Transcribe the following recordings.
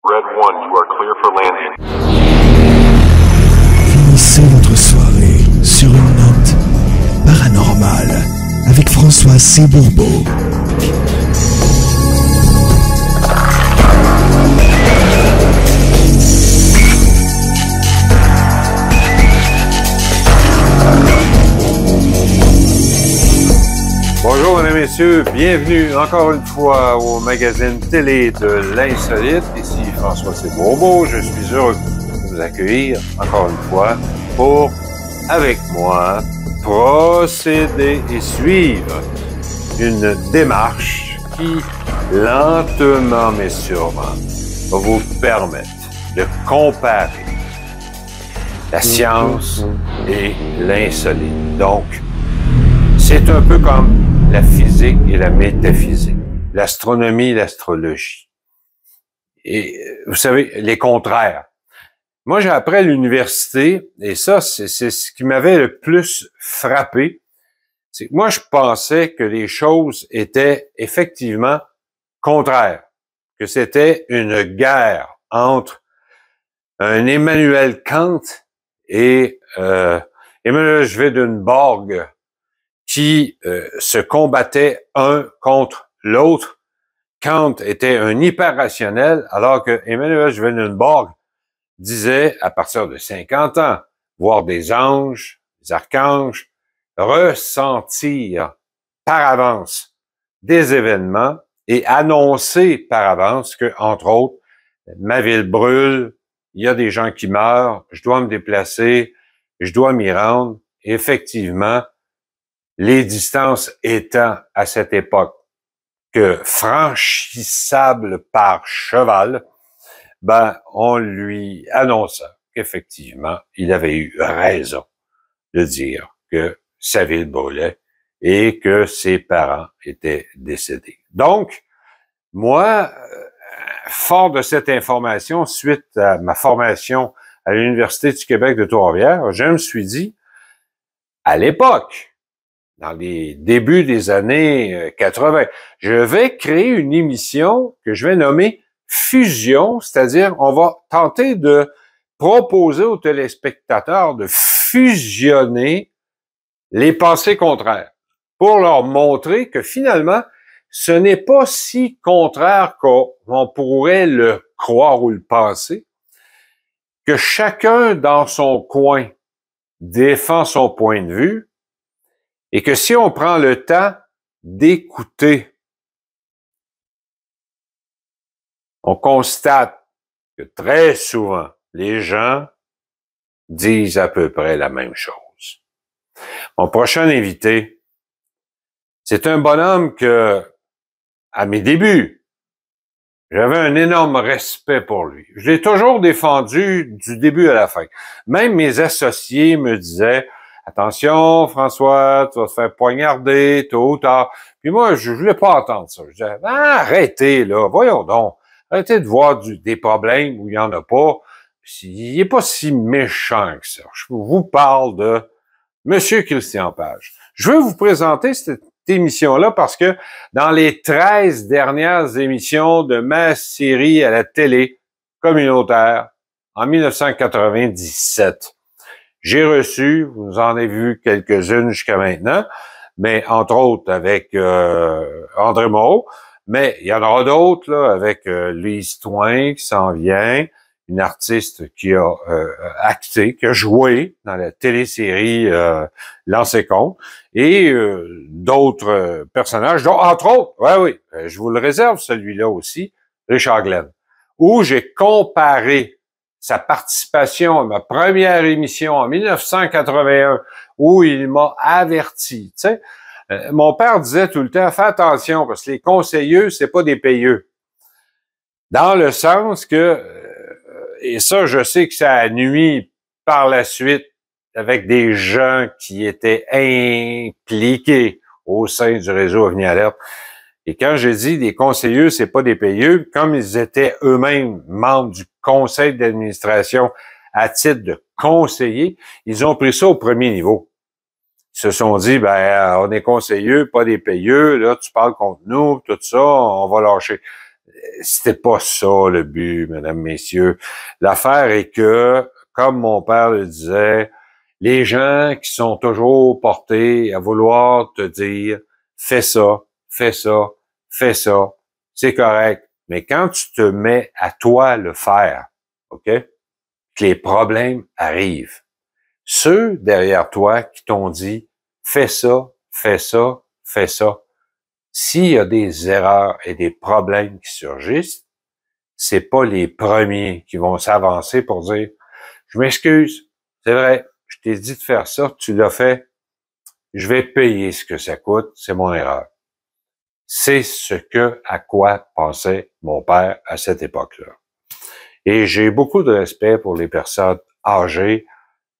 Red 1, you are clear for landing. Finissez votre soirée sur une note paranormale avec François C. Bourbeau. Bonjour mesdames et messieurs, bienvenue encore une fois au magazine télé de l'insolite. Ici François C. Bourbeau, je suis heureux de vous accueillir encore une fois pour, avec moi, procéder et suivre une démarche qui, lentement mais sûrement, va vous permettre de comparer la science et l'insolite. Donc, c'est un peu comme la physique et la métaphysique, l'astronomie et l'astrologie. Et vous savez, les contraires. Moi, j'ai appris à l'université, et ça, c'est ce qui m'avait le plus frappé, c'est que moi, je pensais que les choses étaient effectivement contraires, que c'était une guerre entre un Emmanuel Kant et Emmanuel Swedenborg, qui se combattaient un contre l'autre. Kant était un hyper-rationnel, alors que Emmanuel Swedenborg disait, à partir de 50 ans, voir des anges, des archanges, ressentir par avance des événements et annoncer par avance que, entre autres, ma ville brûle, il y a des gens qui meurent, je dois me déplacer, je dois m'y rendre. Et effectivement, les distances étant à cette époque que franchissables par cheval, ben, on lui annonça qu'effectivement, il avait eu raison de dire que sa ville brûlait et que ses parents étaient décédés. Donc, moi, fort de cette information, suite à ma formation à l'Université du Québec de Trois-Rivières, je me suis dit, à l'époque, dans les débuts des années 80, je vais créer une émission que je vais nommer Fusion, c'est-à-dire on va tenter de proposer aux téléspectateurs de fusionner les pensées contraires pour leur montrer que finalement, ce n'est pas si contraire qu'on pourrait le croire ou le penser, que chacun dans son coin défend son point de vue, et que si on prend le temps d'écouter, on constate que très souvent, les gens disent à peu près la même chose. Mon prochain invité, c'est un bonhomme que, à mes débuts, j'avais un énorme respect pour lui. Je l'ai toujours défendu du début à la fin. Même mes associés me disaient, attention, François, tu vas te faire poignarder tôt ou tard. Puis moi, je voulais pas entendre ça. Je disais, arrêtez, là, voyons donc. Arrêtez de voir des problèmes où il y en a pas. Puis, il est pas si méchant que ça. Je vous parle de Monsieur Christian Page. Je veux vous présenter cette émission-là parce que dans les 13 dernières émissions de ma série à la télé communautaire en 1997, j'ai reçu, vous en avez vu quelques-unes jusqu'à maintenant, mais entre autres avec André Moreau, mais il y en aura d'autres là avec Lise Toin qui s'en vient, une artiste qui a acté, qui a joué dans la télésérie Lancez compte, et d'autres personnages, dont, entre autres, oui, je vous le réserve celui-là aussi, Richard Glenn, où j'ai comparé sa participation à ma première émission en 1981, où il m'a averti. Tu sais, mon père disait tout le temps, fais attention, parce que les conseilleux, c'est pas des payeux. Dans le sens que, et ça, je sais que ça a nuit par la suite avec des gens qui étaient impliqués au sein du réseau OVNI Alert. Et quand je dis des conseillers, c'est pas des payeux, comme ils étaient eux-mêmes membres du conseil d'administration à titre de conseillers, ils ont pris ça au premier niveau. Ils se sont dit, on est conseillers, pas des payeux, là, tu parles contre nous, tout ça, on va lâcher. C'était pas ça le but, mesdames, messieurs. L'affaire est que, comme mon père le disait, les gens qui sont toujours portés à vouloir te dire « fais ça, fais ça, fais ça », c'est correct. Mais quand tu te mets à toi le faire, OK, que les problèmes arrivent, ceux derrière toi qui t'ont dit « fais ça, fais ça, fais ça », s'il y a des erreurs et des problèmes qui surgissent, c'est pas les premiers qui vont s'avancer pour dire « je m'excuse, c'est vrai, je t'ai dit de faire ça, tu l'as fait, je vais payer ce que ça coûte, c'est mon erreur. » C'est à quoi pensait mon père à cette époque-là. Et j'ai beaucoup de respect pour les personnes âgées.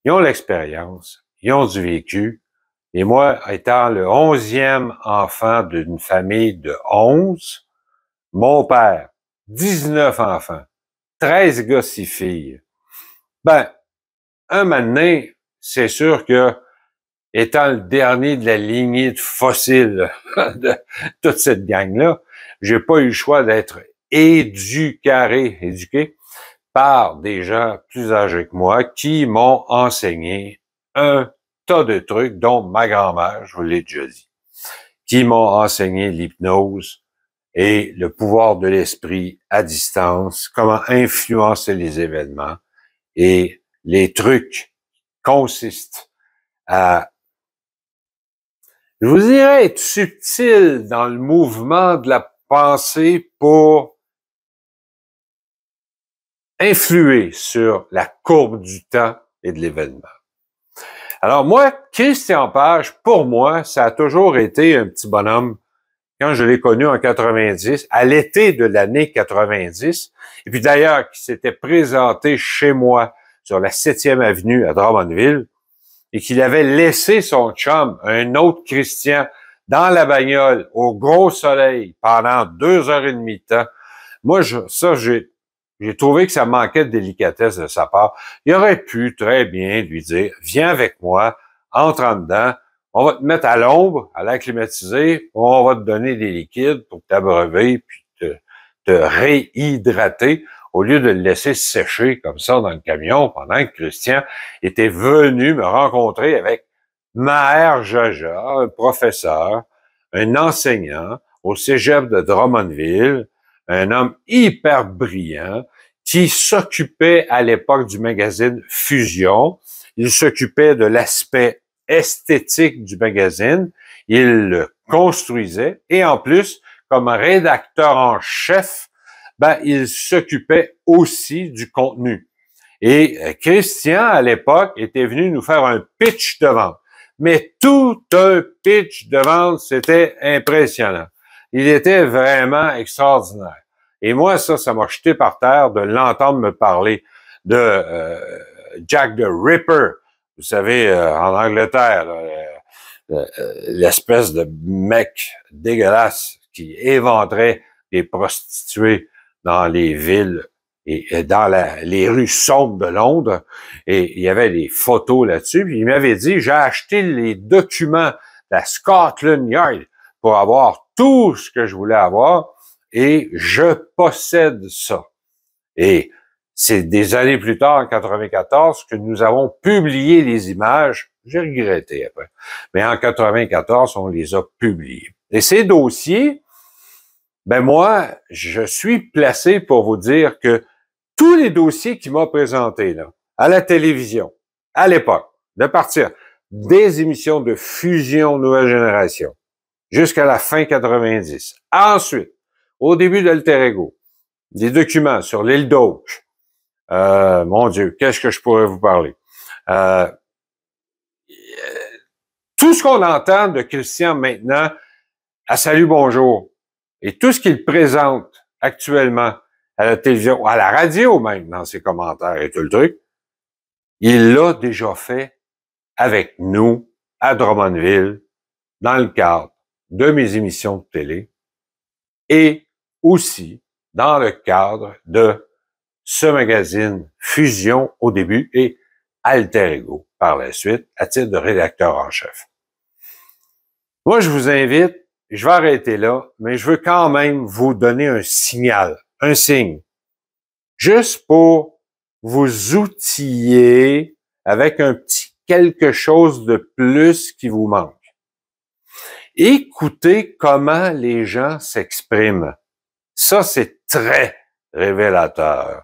Ils ont l'expérience, ils ont du vécu. Et moi, étant le 11e enfant d'une famille de 11, mon père, 19 enfants, 13 gars, 6 filles. Ben, un moment donné, c'est sûr que, étant le dernier de la lignée de fossiles de toute cette gang-là, j'ai pas eu le choix d'être éduqué par des gens plus âgés que moi qui m'ont enseigné un tas de trucs, dont ma grand-mère, je vous l'ai déjà dit, qui m'ont enseigné l'hypnose et le pouvoir de l'esprit à distance, comment influencer les événements, et les trucs consistent à, je vous dirais, être subtil dans le mouvement de la pensée pour influer sur la courbe du temps et de l'événement. Alors moi, Christian Page, pour moi, ça a toujours été un petit bonhomme quand je l'ai connu en 90, à l'été de l'année 90, et puis d'ailleurs, qui s'était présenté chez moi sur la 7e avenue à Drummondville, et qu'il avait laissé son chum, un autre Christian, dans la bagnole, au gros soleil, pendant 2h30 de temps. Moi, j'ai trouvé que ça manquait de délicatesse de sa part. Il aurait pu très bien lui dire, viens avec moi, entre en dedans, on va te mettre à l'ombre, à l'air climatisé, on va te donner des liquides pour t'abreuver, puis te réhydrater, au lieu de le laisser sécher comme ça dans le camion pendant que Christian était venu me rencontrer avec Maher Jaja, un professeur, un enseignant au cégep de Drummondville, un homme hyper brillant qui s'occupait à l'époque du magazine Fusion. Il s'occupait de l'aspect esthétique du magazine. Il le construisait et en plus, comme rédacteur en chef, il s'occupait aussi du contenu. Et Christian, à l'époque, était venu nous faire un pitch de vente. Mais tout un pitch de vente, c'était impressionnant. Il était vraiment extraordinaire. Et moi, ça m'a jeté par terre de l'entendre me parler de Jack the Ripper. Vous savez, en Angleterre, l'espèce de mec dégueulasse qui éventrait des prostituées dans les villes et dans les rues sombres de Londres. Et il y avait des photos là-dessus. Puis il m'avait dit, j'ai acheté les documents de la Scotland Yard pour avoir tout ce que je voulais avoir et je possède ça. Et c'est des années plus tard, en 94, que nous avons publié les images. J'ai regretté après. Mais en 94, on les a publiés. Et ces dossiers, moi, je suis placé pour vous dire que tous les dossiers qu'il m'a présentés, là, à la télévision, à l'époque, de partir des émissions de Fusion Nouvelle Génération jusqu'à la fin 90. Ensuite, au début d'Alter Ego, des documents sur l'île d'Oak. Mon Dieu, qu'est-ce que je pourrais vous parler? Tout ce qu'on entend de Christian maintenant à Salut Bonjour et tout ce qu'il présente actuellement à la télévision, à la radio même, dans ses commentaires et tout le truc, il l'a déjà fait avec nous à Drummondville dans le cadre de mes émissions de télé et aussi dans le cadre de ce magazine Fusion au début et Alter Ego par la suite à titre de rédacteur en chef. Moi, je vous invite je vais arrêter là, mais je veux quand même vous donner un signal, un signe, juste pour vous outiller avec un petit quelque chose de plus qui vous manque. Écoutez comment les gens s'expriment. Ça, c'est très révélateur.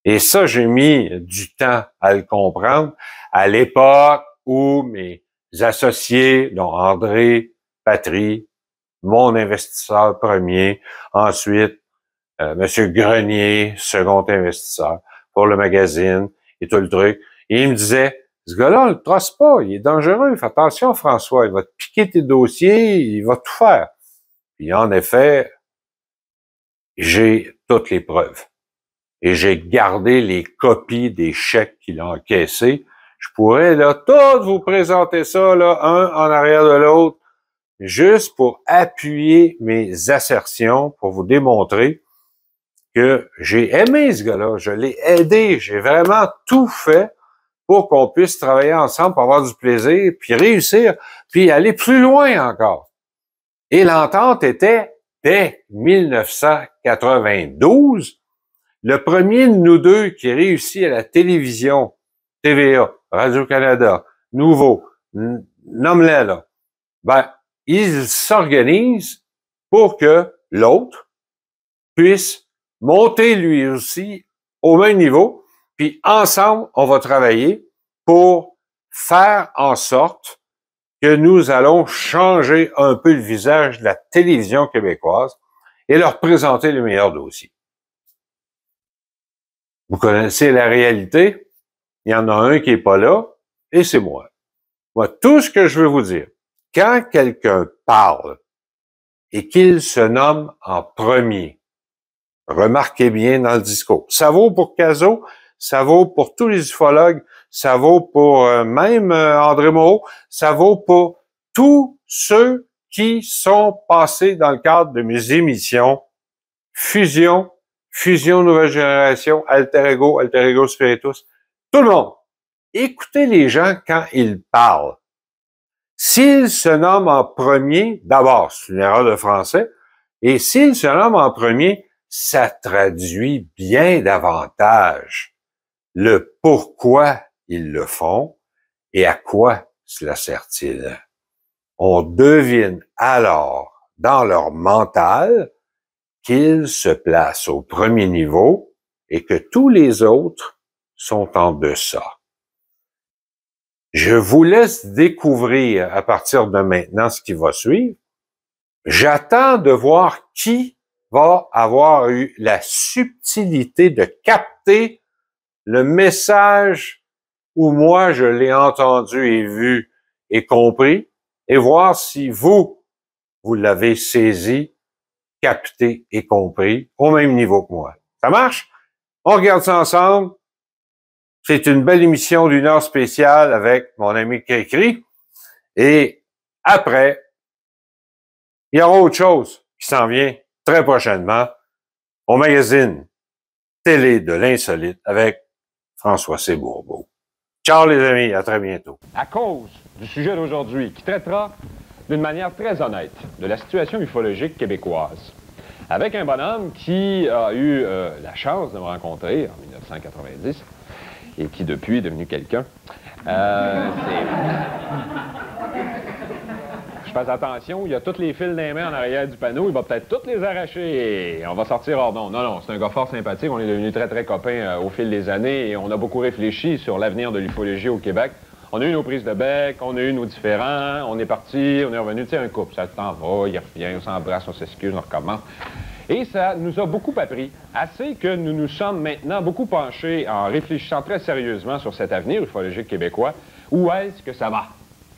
Et ça, j'ai mis du temps à le comprendre à l'époque où mes associés, dont André Patry, mon investisseur premier, ensuite Monsieur Grenier, second investisseur pour le magazine et tout le truc, et il me disait, ce gars-là, on le trace pas, il est dangereux, fais attention François, il va te piquer tes dossiers, il va tout faire. Puis en effet, j'ai toutes les preuves. Et j'ai gardé les copies des chèques qu'il a encaissés. Je pourrais là tout vous présenter ça, là, un en arrière de l'autre, juste pour appuyer mes assertions, pour vous démontrer que j'ai aimé ce gars-là, je l'ai aidé, j'ai vraiment tout fait pour qu'on puisse travailler ensemble, pour avoir du plaisir, puis réussir, puis aller plus loin encore. Et l'entente était dès 1992, le premier de nous deux qui réussit à la télévision, TVA, Radio-Canada, Nouveau, nomme-les là, ben, ils s'organisent pour que l'autre puisse monter lui aussi au même niveau, puis ensemble, on va travailler pour faire en sorte que nous allons changer un peu le visage de la télévision québécoise et leur présenter les meilleurs dossiers. Vous connaissez la réalité, il y en a un qui est pas là, et c'est moi. Moi, tout ce que je veux vous dire, quand quelqu'un parle et qu'il se nomme en premier, remarquez bien dans le discours. Ça vaut pour Cazot, ça vaut pour tous les ufologues, ça vaut pour même André Moreau, ça vaut pour tous ceux qui sont passés dans le cadre de mes émissions Fusion, Fusion Nouvelle Génération, Alter Ego Spiritus, tout le monde. Écoutez les gens quand ils parlent. S'ils se nomment en premier, d'abord, c'est une erreur de français, et s'ils se nomment en premier, ça traduit bien davantage le pourquoi ils le font et à quoi cela sert-il. On devine alors dans leur mental qu'ils se placent au premier niveau et que tous les autres sont en deçà. Je vous laisse découvrir à partir de maintenant ce qui va suivre. J'attends de voir qui va avoir eu la subtilité de capter le message où moi je l'ai entendu et vu et compris, et voir si vous l'avez saisi, capté et compris au même niveau que moi. Ça marche? On regarde ça ensemble. C'est une belle émission d'une heure spéciale avec mon ami Cricri. Et après, il y aura autre chose qui s'en vient très prochainement au magazine Télé de l'Insolite avec François C. Bourbeau. Ciao les amis, à très bientôt. À cause du sujet d'aujourd'hui qui traitera d'une manière très honnête de la situation ufologique québécoise, avec un bonhomme qui a eu la chance de me rencontrer en 1990 et qui depuis est devenu quelqu'un. Je fais attention, il y a tous les fils des mains en arrière du panneau, il va peut-être tous les arracher et on va sortir hors d'onde. Non, c'est un gars fort sympathique, on est devenus très très copains au fil des années et on a beaucoup réfléchi sur l'avenir de l'ufologie au Québec. On a eu nos prises de bec, on a eu nos différends, on est parti, on est revenu, tu sais, un couple, ça t'en va, il revient, on s'embrasse, on s'excuse, on recommence. Et ça nous a beaucoup appris, assez que nous nous sommes maintenant beaucoup penchés en réfléchissant très sérieusement sur cet avenir ufologique québécois. Où est-ce que ça va?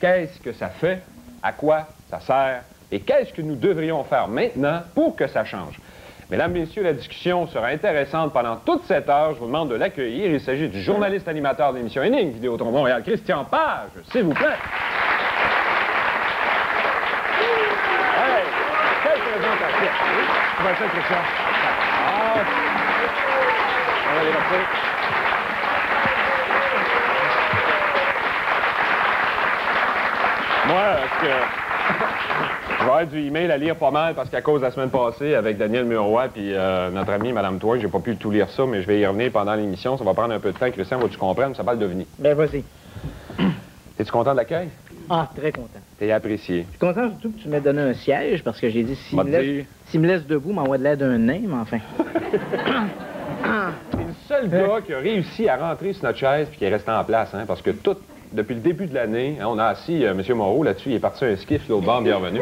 Qu'est-ce que ça fait? À quoi ça sert? Et qu'est-ce que nous devrions faire maintenant pour que ça change? Mesdames, Messieurs, la discussion sera intéressante pendant toute cette heure. Je vous demande de l'accueillir. Il s'agit du journaliste animateur de l'émission Énigme Vidéotron Montréal, Christian Page, s'il vous plaît. Hey, quelle présentation! Comment ça, Christian? Ah, on va les repris. Moi, est-ce que... avoir du email à lire pas mal parce qu'à cause de la semaine passée, avec Daniel Muroy puis notre ami Mme Toy, j'ai pas pu tout lire ça, mais je vais y revenir pendant l'émission. Ça va prendre un peu de temps. Christian, vas-tu comprendre? Ça parle d'OVNI. Ben, vas-y. Es-tu content de l'accueil? Ah, très content. T'es apprécié. Je suis content surtout que tu m'aies donné un siège parce que j'ai dit, s'il me laisse debout, m'envoie de l'air d'un nain, mais enfin. C'est le seul gars qui a réussi à rentrer sur notre chaise puis qui est resté en place, hein, parce que depuis le début de l'année, hein, on a assis M. Moreau là-dessus, il est parti un skiff, l'autre bord, bienvenue.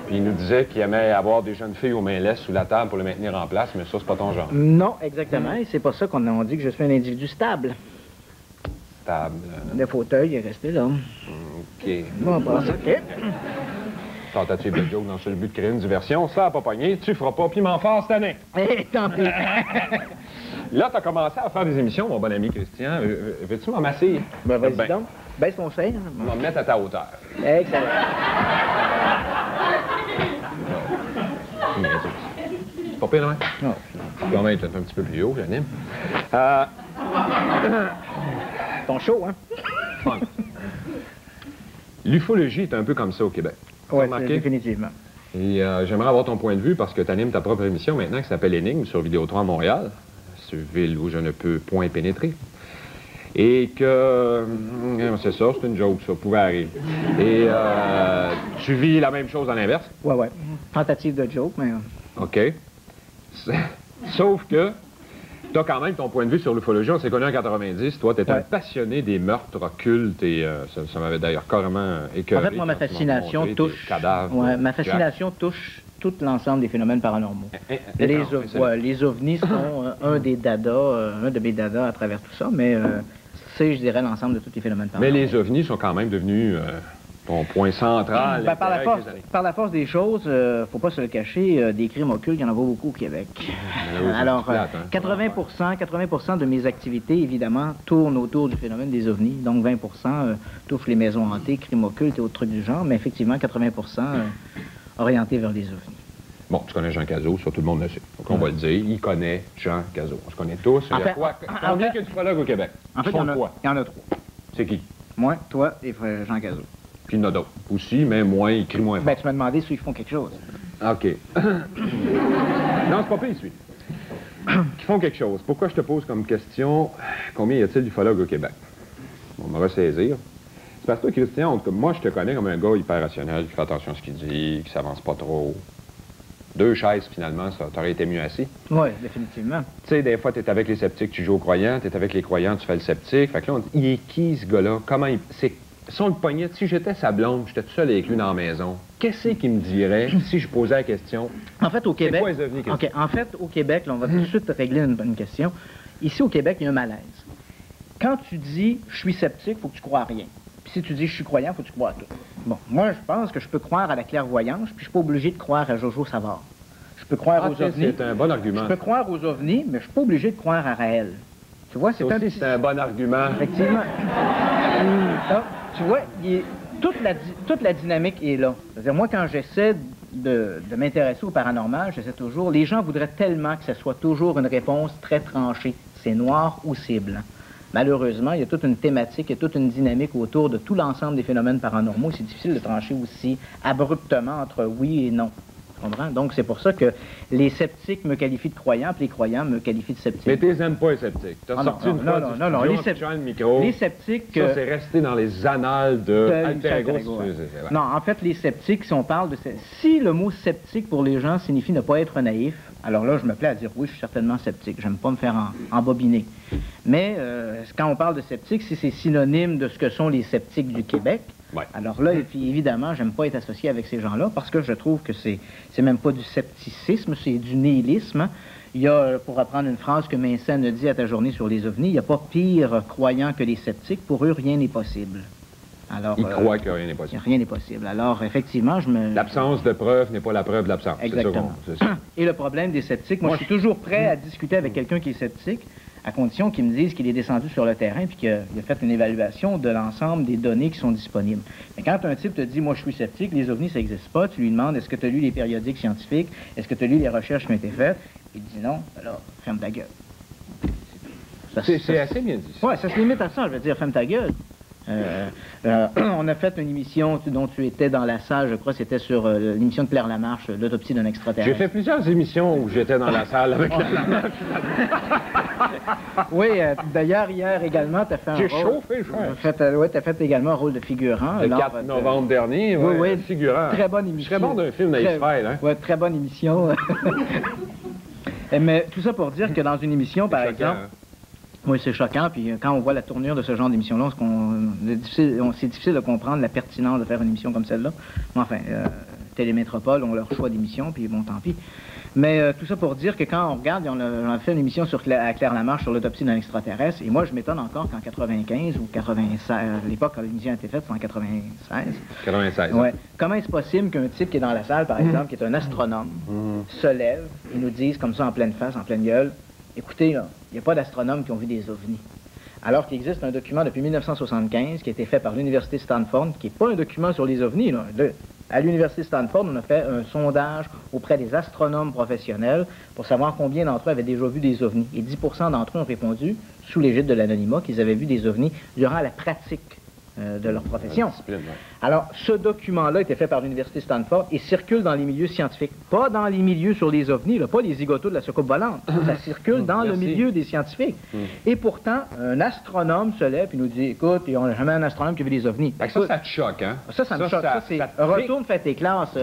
Puis il nous disait qu'il aimait avoir des jeunes filles aux mains laisses sous la table pour le maintenir en place, mais ça, c'est pas ton genre. Non, exactement. Et c'est pas ça qu'on a dit que je suis un individu stable. Stable. Le fauteuil est resté là. OK. Bon, bah, OK. Tentative de joke dans le but de créer une diversion, ça n'a pas pogné, tu feras pas piment fort cette année. Eh, tant pis. Là, tu as commencé à faire des émissions, mon bon ami Christian. Veux-tu m'amasser? Ben, vas-y donc. Baisse ton sein. On va me mettre à ta hauteur. Excellent. C'est pas pire, hein? Non. Quand même, peut-être un petit peu plus haut, j'anime. Ton show, hein? Fun. L'ufologie est un peu comme ça au Québec. Oui, définitivement. Et j'aimerais avoir ton point de vue parce que tu animes ta propre émission maintenant qui s'appelle Énigme sur Vidéotron à Montréal, cette ville où je ne peux point pénétrer. Et que... c'est ça, c'est une joke, ça pouvait arriver. Et tu vis la même chose à l'inverse? Ouais, ouais. Tentative de joke, mais... OK. Sauf que tu as quand même ton point de vue sur l'ufologie. On s'est connu en 90. Toi, tu es un passionné des meurtres occultes et ça m'avait d'ailleurs carrément écœuré. En fait, moi, ma fascination touche... Ouais, ma fascination touche tout l'ensemble des phénomènes paranormaux. Les ovnis sont un des dadas, un de mes dadas à travers tout ça, mais c'est, je dirais, l'ensemble de tous les phénomènes paranormaux. Mais les ovnis sont quand même devenus ton point central. Ben, par la force des choses, faut pas se le cacher, des crimes occultes, il y en a beaucoup au Québec. Alors, 80% de mes activités, évidemment, tournent autour du phénomène des ovnis. Donc, 20% touchent les maisons hantées, crimes occultes et autres trucs du genre, mais effectivement, 80% orientés vers les ovnis. Bon, tu connais Jean Cazot, ça tout le monde le sait. Donc on va le dire, il connaît Jean Cazot. On se connaît tous. Il y a quoi? Combien qu'il y a d'ufologues au Québec? En fait, il y en a 3. C'est qui? Moi, toi et Jean Cazot. Puis il y en a d'autres aussi, mais moins, il crie moins fort. Ben, tu m'as demandé s'ils font quelque chose. OK. Non, c'est pas pire, celui. Qui font quelque chose. Pourquoi je te pose comme question, combien y a-t-il d'ufologues au Québec? On va ressaisir. C'est parce que toi, Christian, moi, je te connais comme un gars hyper rationnel, qui fait attention à ce qu'il dit, qui s'avance pas trop. 2 chaises, finalement, ça t'aurait été mieux assis. Oui, définitivement. Tu sais, des fois, t'es avec les sceptiques, tu joues aux croyants, t'es avec les croyants, tu fais le sceptique. Fait que là, on dit, il est qui, ce gars-là? Comment il... Si on le pognait, si j'étais sa blonde, j'étais tout seul avec lui dans la maison, qu'est-ce qu'il me dirait si je posais la question? En fait, au Québec... C'est quoi les ovnis, OK, en fait, au Québec, là, on va tout de suite régler une question. Ici, au Québec, il y a un malaise. Quand tu dis « je suis sceptique », il faut que tu crois à rien. Puis si tu dis « je suis croyant », il faut que tu crois à tout. Bon, moi, je pense que je peux croire à la clairvoyance, puis je suis pas obligé de croire à Jojo Savard. Je peux croire aux ovnis. C'est un bon argument. Je peux croire aux ovnis, mais je suis pas obligé de croire à Raël. Tu vois, c'est un bon argument. Effectivement. Tu vois, toute la dynamique est là. C'est-à-dire, moi, quand j'essaie de m'intéresser au paranormal, j'essaie toujours... Les gens voudraient tellement que ce soit toujours une réponse très tranchée. C'est noir ou c'est blanc. Malheureusement, il y a toute une thématique, il y a toute une dynamique autour de tout l'ensemble des phénomènes paranormaux. C'est difficile de trancher aussi abruptement entre oui et non. Tu comprends? Donc, c'est pour ça que les sceptiques me qualifient de croyants, puis les croyants me qualifient de sceptiques. Mais tu les aimes pas, les sceptiques. Tu as sorti une fois non, les sceptiques... Ça, c'est resté dans les annales de Alter Ego. Non, en fait, les sceptiques, si on parle de... Si le mot sceptique pour les gens signifie ne pas être naïf, alors là, je me plais à dire oui, je suis certainement sceptique. J'aime pas me faire embobiner. Mais quand on parle de sceptique, si c'est synonyme de ce que sont les sceptiques du Québec, ouais. Alors là, et puis évidemment, j'aime pas être associé avec ces gens-là parce que je trouve que c'est même pas du scepticisme, c'est du nihilisme. Il y a, pour reprendre une phrase que Vincent a dit à ta journée sur les ovnis, il n'y a pas pire croyant que les sceptiques. Pour eux, rien n'est possible. Alors, ils croient que rien n'est possible. Rien n'est possible. Alors, effectivement, L'absence de preuve n'est pas la preuve de l'absence. Exactement. C'est ça. Et le problème des sceptiques, moi, je suis toujours prêt à discuter avec quelqu'un qui est sceptique, à condition qu'il me dise qu'il est descendu sur le terrain puis qu'il a fait une évaluation de l'ensemble des données qui sont disponibles. Mais quand un type te dit « moi, je suis sceptique, les ovnis, ça n'existe pas », tu lui demandes « est-ce que tu as lu les périodiques scientifiques? Est-ce que tu as lu les recherches qui ont été faites? » Il dit « non, alors, ferme ta gueule. » C'est assez bien dit. Oui, ça se limite à ça, je veux dire « ferme ta gueule ». On a fait une émission dont tu étais dans la salle, je crois que c'était sur l'émission de Claire Lamarche, l'autopsie d'un extraterrestre. J'ai fait plusieurs émissions où j'étais dans la salle avec Claire Lamarche. Oui, d'ailleurs, hier également, tu as fait un rôle... J'ai chauffé, frère. Oui, tu as fait également un rôle de figurant. Le 4 novembre dernier, oui, figurant. Très bonne émission. Très bon d'un film d'Israël, hein? Oui, très bonne émission. Mais tout ça pour dire que dans une émission, par exemple... Oui, c'est choquant. Puis quand on voit la tournure de ce genre d'émission-là, c'est difficile de comprendre la pertinence de faire une émission comme celle-là. Mais enfin, Télémétropole ont leur choix d'émission, puis bon, tant pis. Mais tout ça pour dire que quand on regarde, on a fait une émission à Claire Lamarche sur l'autopsie d'un extraterrestre, et moi, je m'étonne encore qu'en 95 ou 96, à l'époque, quand l'émission a été faite, c'est en 96. 96. Ouais. Comment est-ce possible qu'un type qui est dans la salle, par exemple, qui est un astronome, se lève et nous dise comme ça en pleine face, en pleine gueule, écoutez, là, il n'y a pas d'astronomes qui ont vu des ovnis. Alors qu'il existe un document depuis 1975 qui a été fait par l'Université Stanford, qui n'est pas un document sur les ovnis. Là. À l'Université Stanford, on a fait un sondage auprès des astronomes professionnels pour savoir combien d'entre eux avaient déjà vu des ovnis. Et 10% d'entre eux ont répondu, sous l'égide de l'anonymat, qu'ils avaient vu des ovnis durant la pratique de leur profession. Alors, ce document-là a été fait par l'Université Stanford et circule dans les milieux scientifiques. Pas dans les milieux sur les ovnis, là, pas les zigotos de la soucoupe volante. Ça circule dans le milieu des scientifiques. Et pourtant, un astronome se lève et nous dit, écoute, il n'y a jamais un astronome qui a vu des ovnis. Ça te choque, hein? Ça me choque. Ça, c'est retourne, fais tes classes,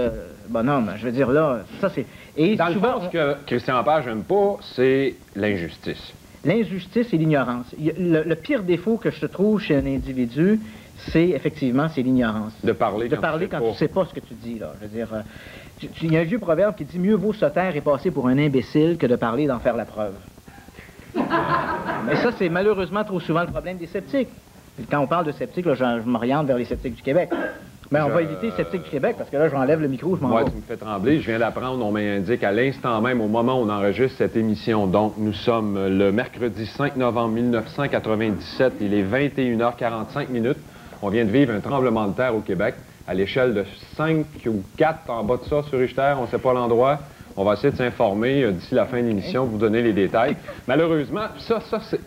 bonhomme. Je veux dire, là, ça, c'est... Et dans souvent, le fond, ce que Christian Page n'aime pas, c'est l'injustice. L'injustice et l'ignorance. Le pire défaut que je trouve chez un individu, c'est effectivement, c'est l'ignorance. De parler quand tu sais pas ce que tu dis, là. Je veux dire, il y a un vieux proverbe qui dit « Mieux vaut se taire et passer pour un imbécile que de parler et d'en faire la preuve. » Mais ça, c'est malheureusement trop souvent le problème des sceptiques. Quand on parle de sceptiques, là, je m'oriente vers les sceptiques du Québec. Mais on va éviter les sceptiques du Québec, parce que là, j'enlève le micro, je m'en vais. Moi, tu me fais trembler. Je viens d'apprendre, on m'indique à l'instant même, au moment où on enregistre cette émission. Donc, nous sommes le mercredi 5 novembre 1997. Il est 21h45 minutes. On vient de vivre un tremblement de terre au Québec à l'échelle de 5 ou 4 en bas de ça sur Richter. On ne sait pas l'endroit. On va essayer de s'informer d'ici la fin de l'émission, vous donner les détails. Malheureusement,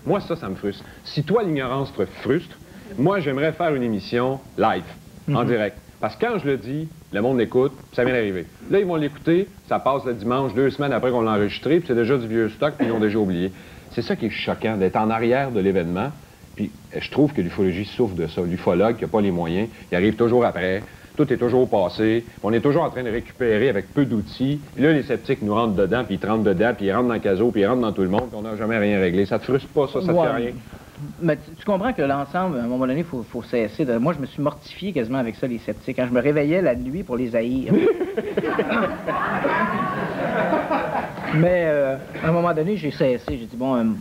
moi, ça me frustre. Si toi, l'ignorance te frustre, moi, j'aimerais faire une émission live, en direct. Parce que quand je le dis, le monde l'écoute, ça vient d'arriver. Là, ils vont l'écouter, ça passe le dimanche, 2 semaines après qu'on l'a enregistré, puis c'est déjà du vieux stock, puis ils l'ont déjà oublié. C'est ça qui est choquant, d'être en arrière de l'événement. Puis je trouve que l'ufologie souffre de ça. L'ufologue qui n'a pas les moyens, il arrive toujours après, tout est toujours passé, on est toujours en train de récupérer avec peu d'outils. Puis là, les sceptiques nous rentrent dedans, puis ils te rentrent dedans, puis ils rentrent dans le caso, puis ils rentrent dans tout le monde, puis on n'a jamais rien réglé. Ça te frustre pas, ça te fait rien? Mais tu comprends que l'ensemble, à un moment donné, il faut cesser de... Moi, je me suis mortifié quasiment avec ça, les sceptiques. Quand je me réveillais la nuit pour les haïr. Mais à un moment donné, j'ai cessé. J'ai dit, bon,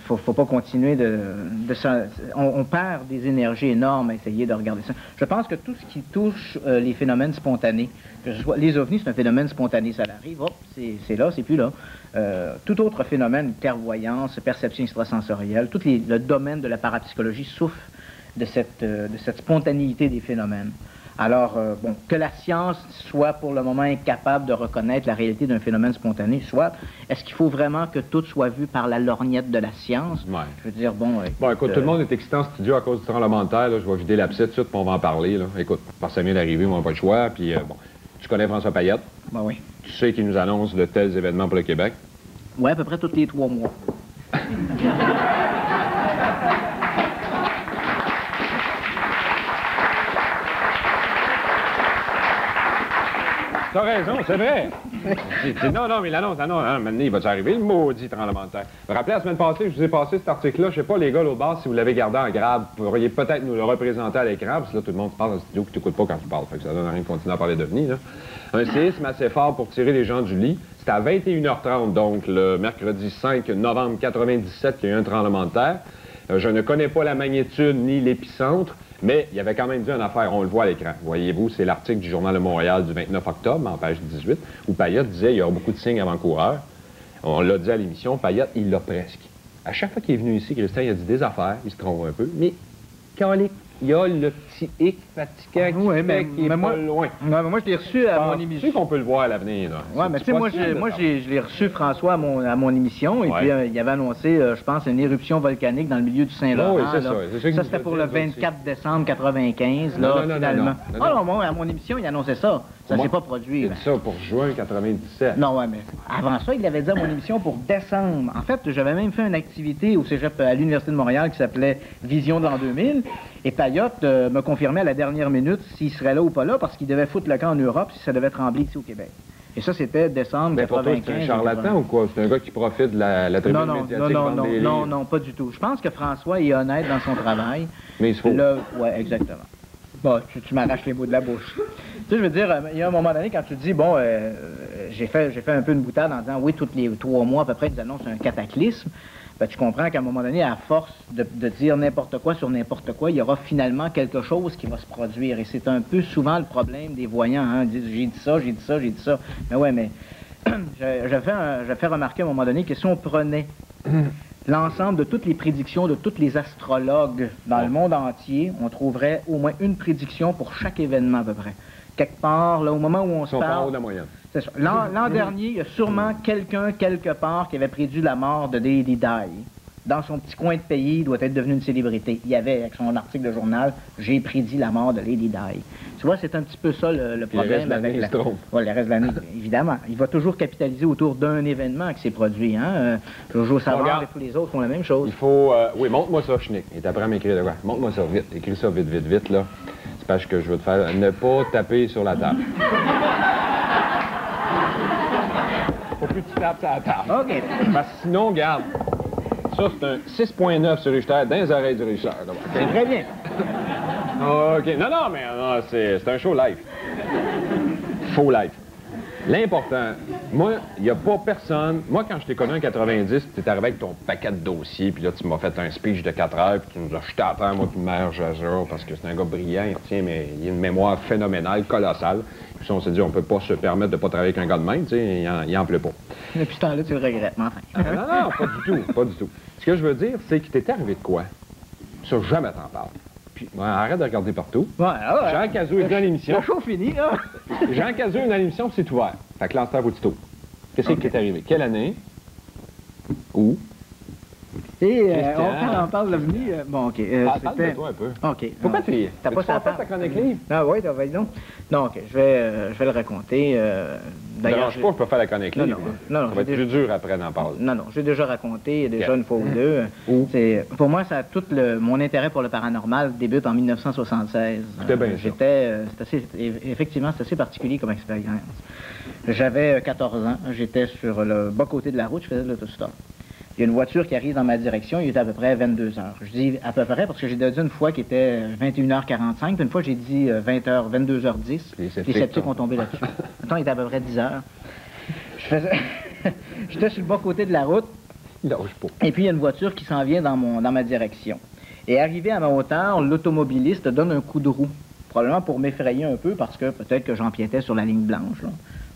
faut pas continuer on perd des énergies énormes à essayer de regarder ça. Je pense que tout ce qui touche les phénomènes spontanés, que ce soit les ovnis, c'est un phénomène spontané. Ça arrive, hop, c'est là, c'est plus là. Tout autre phénomène, clairvoyance, perception extrasensorielle, le domaine de la parapsychologie souffre de cette spontanéité des phénomènes. Alors, bon, que la science soit pour le moment incapable de reconnaître la réalité d'un phénomène spontané, soit, est-ce qu'il faut vraiment que tout soit vu par la lorgnette de la science? Ouais. Je veux dire, bon... Bon, écoute, tout le monde est excitant en studio à cause du tremblement de terre. Là. Je vais vider l'abcès tout de suite, puis on va en parler. Là. Écoute, parce que ça vient d'arriver, on n'a pas le choix. Puis, bon, tu connais François Payette? Ben oui. Tu sais qu'il nous annonce de tels événements pour le Québec? Oui, à peu près tous les 3 mois. T'as raison, c'est vrai. Non, mais l'annonce, maintenant, il va arriver, le maudit tremblement de terre. Vous vous rappelez, la semaine passée, je vous ai passé cet article-là, je sais pas, les gars, l'autre bord, si vous l'avez gardé en grave, vous pourriez peut-être nous le représenter à l'écran, parce que là, tout le monde se parle dans le studio qui t'écoute pas quand tu parles, fait que ça donne rien de continuer à parler d'OVNI, là. Un séisme assez fort pour tirer les gens du lit. C'était à 21h30, donc, le mercredi 5 novembre 97, qu'il y a eu un tremblement de terre. Je ne connais pas la magnitude ni l'épicentre, mais il y avait quand même dit une affaire, on le voit à l'écran. Voyez-vous, c'est l'article du Journal de Montréal du 29 octobre, en page 18, où Payette disait qu'il y aura beaucoup de signes avant-coureurs. On l'a dit à l'émission, Payette, il l'a presque. À chaque fois qu'il est venu ici, Christian, il a dit des affaires, il se trompe un peu, mais calique, il y a le petit hic fatigant qui est pas loin. Ouais, mais moi, je l'ai reçu à mon émission. Tu sais qu'on peut le voir à l'avenir, là. Oui, mais tu sais, moi, je l'ai reçu, François, à mon émission, et puis il avait annoncé, je pense, une éruption volcanique dans le milieu du Saint-Laurent. Oui, c'est ça. Ça, c'était pour le 24 décembre 95, là, finalement. Non, moi, à mon émission, il annonçait ça. Ça s'est pas produit. C'est ça pour juin 97. Non, ouais, mais avant ça, il l'avait dit à mon émission pour décembre. En fait, j'avais même fait une activité au cégep à l'Université de Montréal qui s'appelait Vision de l'an 2000. Et Payotte me confirmait à la dernière minute s'il serait là ou pas là, parce qu'il devait foutre le camp en Europe si ça devait trembler ici au Québec. Et ça, c'était décembre 95. C'est un charlatan ou quoi? C'est un gars qui profite de la tribune médiatique? Non, pas du tout. Je pense que François est honnête dans son travail. Mais il se faut. Oui, exactement. Bon, tu m'arraches les mots de la bouche. Tu sais, je veux dire, il y a un moment donné, quand tu dis, bon, j'ai fait un peu une boutade en disant, oui, tous les 3 mois, à peu près, ils annoncent un cataclysme. Ben, tu comprends qu'à un moment donné, à force de dire n'importe quoi sur n'importe quoi, il y aura finalement quelque chose qui va se produire. Et c'est un peu souvent le problème des voyants. Hein. Ils disent, j'ai dit ça, j'ai dit ça, j'ai dit ça. Mais ouais, mais je fais remarquer à un moment donné que si on prenait l'ensemble de toutes les prédictions de tous les astrologues dans le monde entier, on trouverait au moins une prédiction pour chaque événement à peu près. Quelque part, là, au moment où on se parle... en haut de la moyenne. C'est ça. L'an dernier, il y a sûrement quelqu'un, quelque part, qui avait prédit la mort de Lady Di. Dans son petit coin de pays, il doit être devenu une célébrité. Il y avait, avec son article de journal, « J'ai prédit la mort de Lady Di ». Tu vois, c'est un petit peu ça le problème avec la... Ouais, le reste de l'année, évidemment. Il va toujours capitaliser autour d'un événement qui s'est produit. Hein? Jojo Savard et tous les autres font la même chose. Il faut... oui, montre-moi ça, Schnick. Et t'apprends à m'écrire de quoi? Montre-moi ça vite. Écris ça vite, vite, vite, là. C'est parce que je veux te faire... Ne pas taper sur la table. Faut plus que tu tapes sur la table. OK. Parce que sinon, regarde, ça, c'est un 6.9 sur Richter, dans les oreilles du Richter. C'est très bien. OK. Non, mais c'est un show live. Faux live. L'important, moi, il n'y a pas personne... Moi, quand je t'ai connu en 90, tu es arrivé avec ton paquet de dossiers, puis là, tu m'as fait un speech de 4 heures, puis tu nous as jeté à terre, moi, puis Mère Jazer, parce que c'est un gars brillant, il retient, mais il a une mémoire phénoménale, colossale. Puis on s'est dit, on peut pas se permettre de pas travailler avec un gars de même, tu sais, il en pleut pas. Depuis ce temps-là, tu le regrettes, mais enfin. Non, pas du tout, pas du tout. Ce que je veux dire, c'est qu'il t'était arrivé de quoi? Ça, jamais t'en parles. Puis, arrête de regarder partout. Ouais. Jean Cazot est dans l'émission. Le show fini, là. Jean Cazot est dans l'émission, c'est ouvert. Fait que lance-toi au tuto. Qu'est-ce qui est arrivé? Quelle année? Où? Et on parle de l'avenir. Bon, OK. Parle de toi un peu. OK. Pourquoi t'as pas ta chronique livre? Ah oui, vas-y donc. Non, OK. Je vais le raconter. D'ailleurs, je peux faire la chronique livre. Non, ça va être plus dur après d'en parler. Non, j'ai déjà raconté une fois ou deux. Pour moi, mon intérêt pour le paranormal débute en 1976. C'était bien effectivement, c'est assez particulier comme expérience. J'avais 14 ans. J'étais sur le bas-côté de la route. Je faisais de l'autostop. Il y a une voiture qui arrive dans ma direction, il était à peu près 22 heures. Je dis à peu près parce que j'ai dit une fois qu'il était 21h45, puis une fois j'ai dit 20h, 22h10. Les sceptiques ont tombé là-dessus. Maintenant, il était à peu près 10 heures. J'étais sur le bas côté de la route. Et puis il y a une voiture qui s'en vient dans ma direction. Et arrivé à ma hauteur, l'automobiliste donne un coup de roue. Probablement pour m'effrayer un peu parce que peut-être que j'empiétais sur la ligne blanche, là.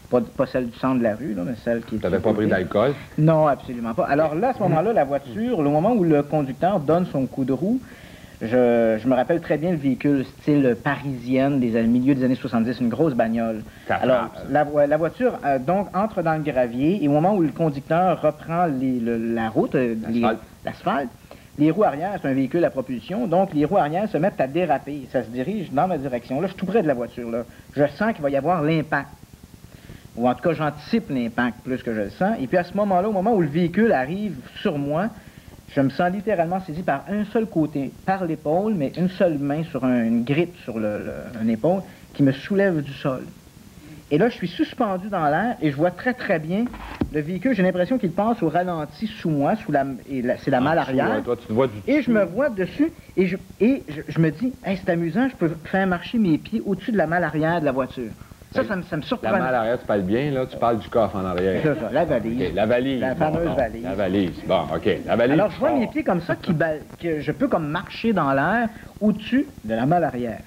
Pas celle du centre de la rue, là, mais celle qui... Tu n'avais pas pris d'alcool? Non, absolument pas. Alors là, à ce moment-là, la voiture, le moment où le conducteur donne son coup de roue, je me rappelle très bien le véhicule style parisienne des milieu des années 70, une grosse bagnole. Alors, la voiture, donc, entre dans le gravier, et au moment où le conducteur reprend la route, l'asphalte, les roues arrière, c'est un véhicule à propulsion, donc les roues arrière se mettent à déraper. Ça se dirige dans ma direction. Là, je suis tout près de la voiture, là. Je sens qu'il va y avoir l'impact. Ou en tout cas, j'anticipe l'impact plus que je le sens. Et puis à ce moment-là, au moment où le véhicule arrive sur moi, je me sens littéralement saisi par un seul côté, par l'épaule, mais une seule main sur une grippe sur une épaule qui me soulève du sol. Et là, je suis suspendu dans l'air et je vois très très bien le véhicule. J'ai l'impression qu'il passe au ralenti sous moi, c'est la malle arrière. Toi, tu te vois et je me vois dessus et je me dis, hey, c'est amusant, je peux faire marcher mes pieds au-dessus de la malle arrière de la voiture. Ça me surprend. La malle arrière, tu parles bien, là, tu parles du coffre en arrière. C'est ça, la valise. Okay, la valise. La fameuse valise. La valise. Bon, OK. La valise. Alors, je vois mes pieds comme ça, que je peux comme marcher dans l'air au-dessus de la malle arrière.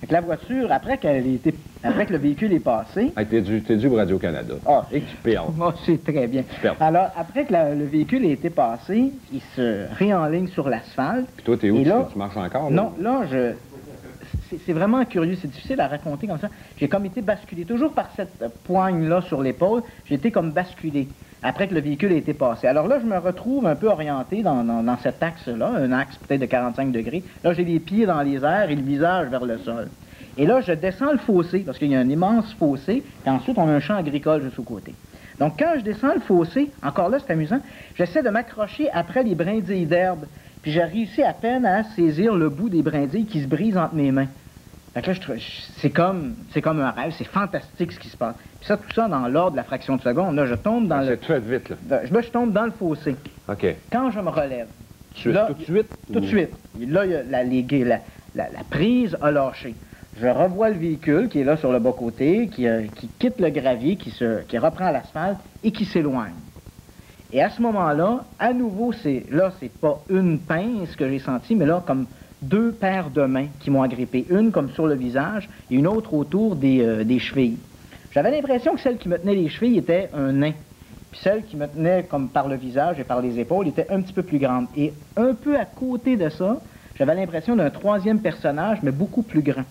Fait que la voiture, après que le véhicule est passé... Hey, t'es dû pour Radio-Canada. Ah, et tu perds. Oh, c'est très bien. Alors, après que le véhicule a été passé, il se réenligne sur l'asphalte. Puis toi, t'es où? Tu marches encore? Non, là, c'est vraiment curieux, c'est difficile à raconter comme ça. J'ai comme été basculé, toujours par cette poigne-là sur l'épaule, j'ai été comme basculé, après que le véhicule ait été passé. Alors là, je me retrouve un peu orienté dans cet axe-là, un axe peut-être de 45 degrés. Là, j'ai les pieds dans les airs et le visage vers le sol. Et là, je descends le fossé, parce qu'il y a un immense fossé, et ensuite, on a un champ agricole juste au côté. Donc, quand je descends le fossé, encore là, c'est amusant, j'essaie de m'accrocher après les brindilles d'herbe, puis j'ai réussi à peine à saisir le bout des brindilles qui se brisent entre mes mains. Fait que là, c'est comme un rêve, c'est fantastique ce qui se passe. Puis ça, tout ça dans l'ordre de la fraction de seconde. Là, je tombe dans le... C'est tout vite, là. Je tombe dans le fossé. OK. Quand je me relève... Tout de suite? Tout de suite. Là, il y a la prise a lâché. Je revois le véhicule qui est là sur le bas-côté, qui quitte le gravier, qui reprend l'asphalte et qui s'éloigne. Et à ce moment-là, à nouveau, c'est pas une pince que j'ai sentie, mais là, comme 2 paires de mains qui m'ont agrippé. Une comme sur le visage et une autre autour des chevilles. J'avais l'impression que celle qui me tenait les chevilles était un nain. Puis celle qui me tenait comme par le visage et par les épaules était un petit peu plus grande. Et un peu à côté de ça, j'avais l'impression d'un 3e personnage, mais beaucoup plus grand.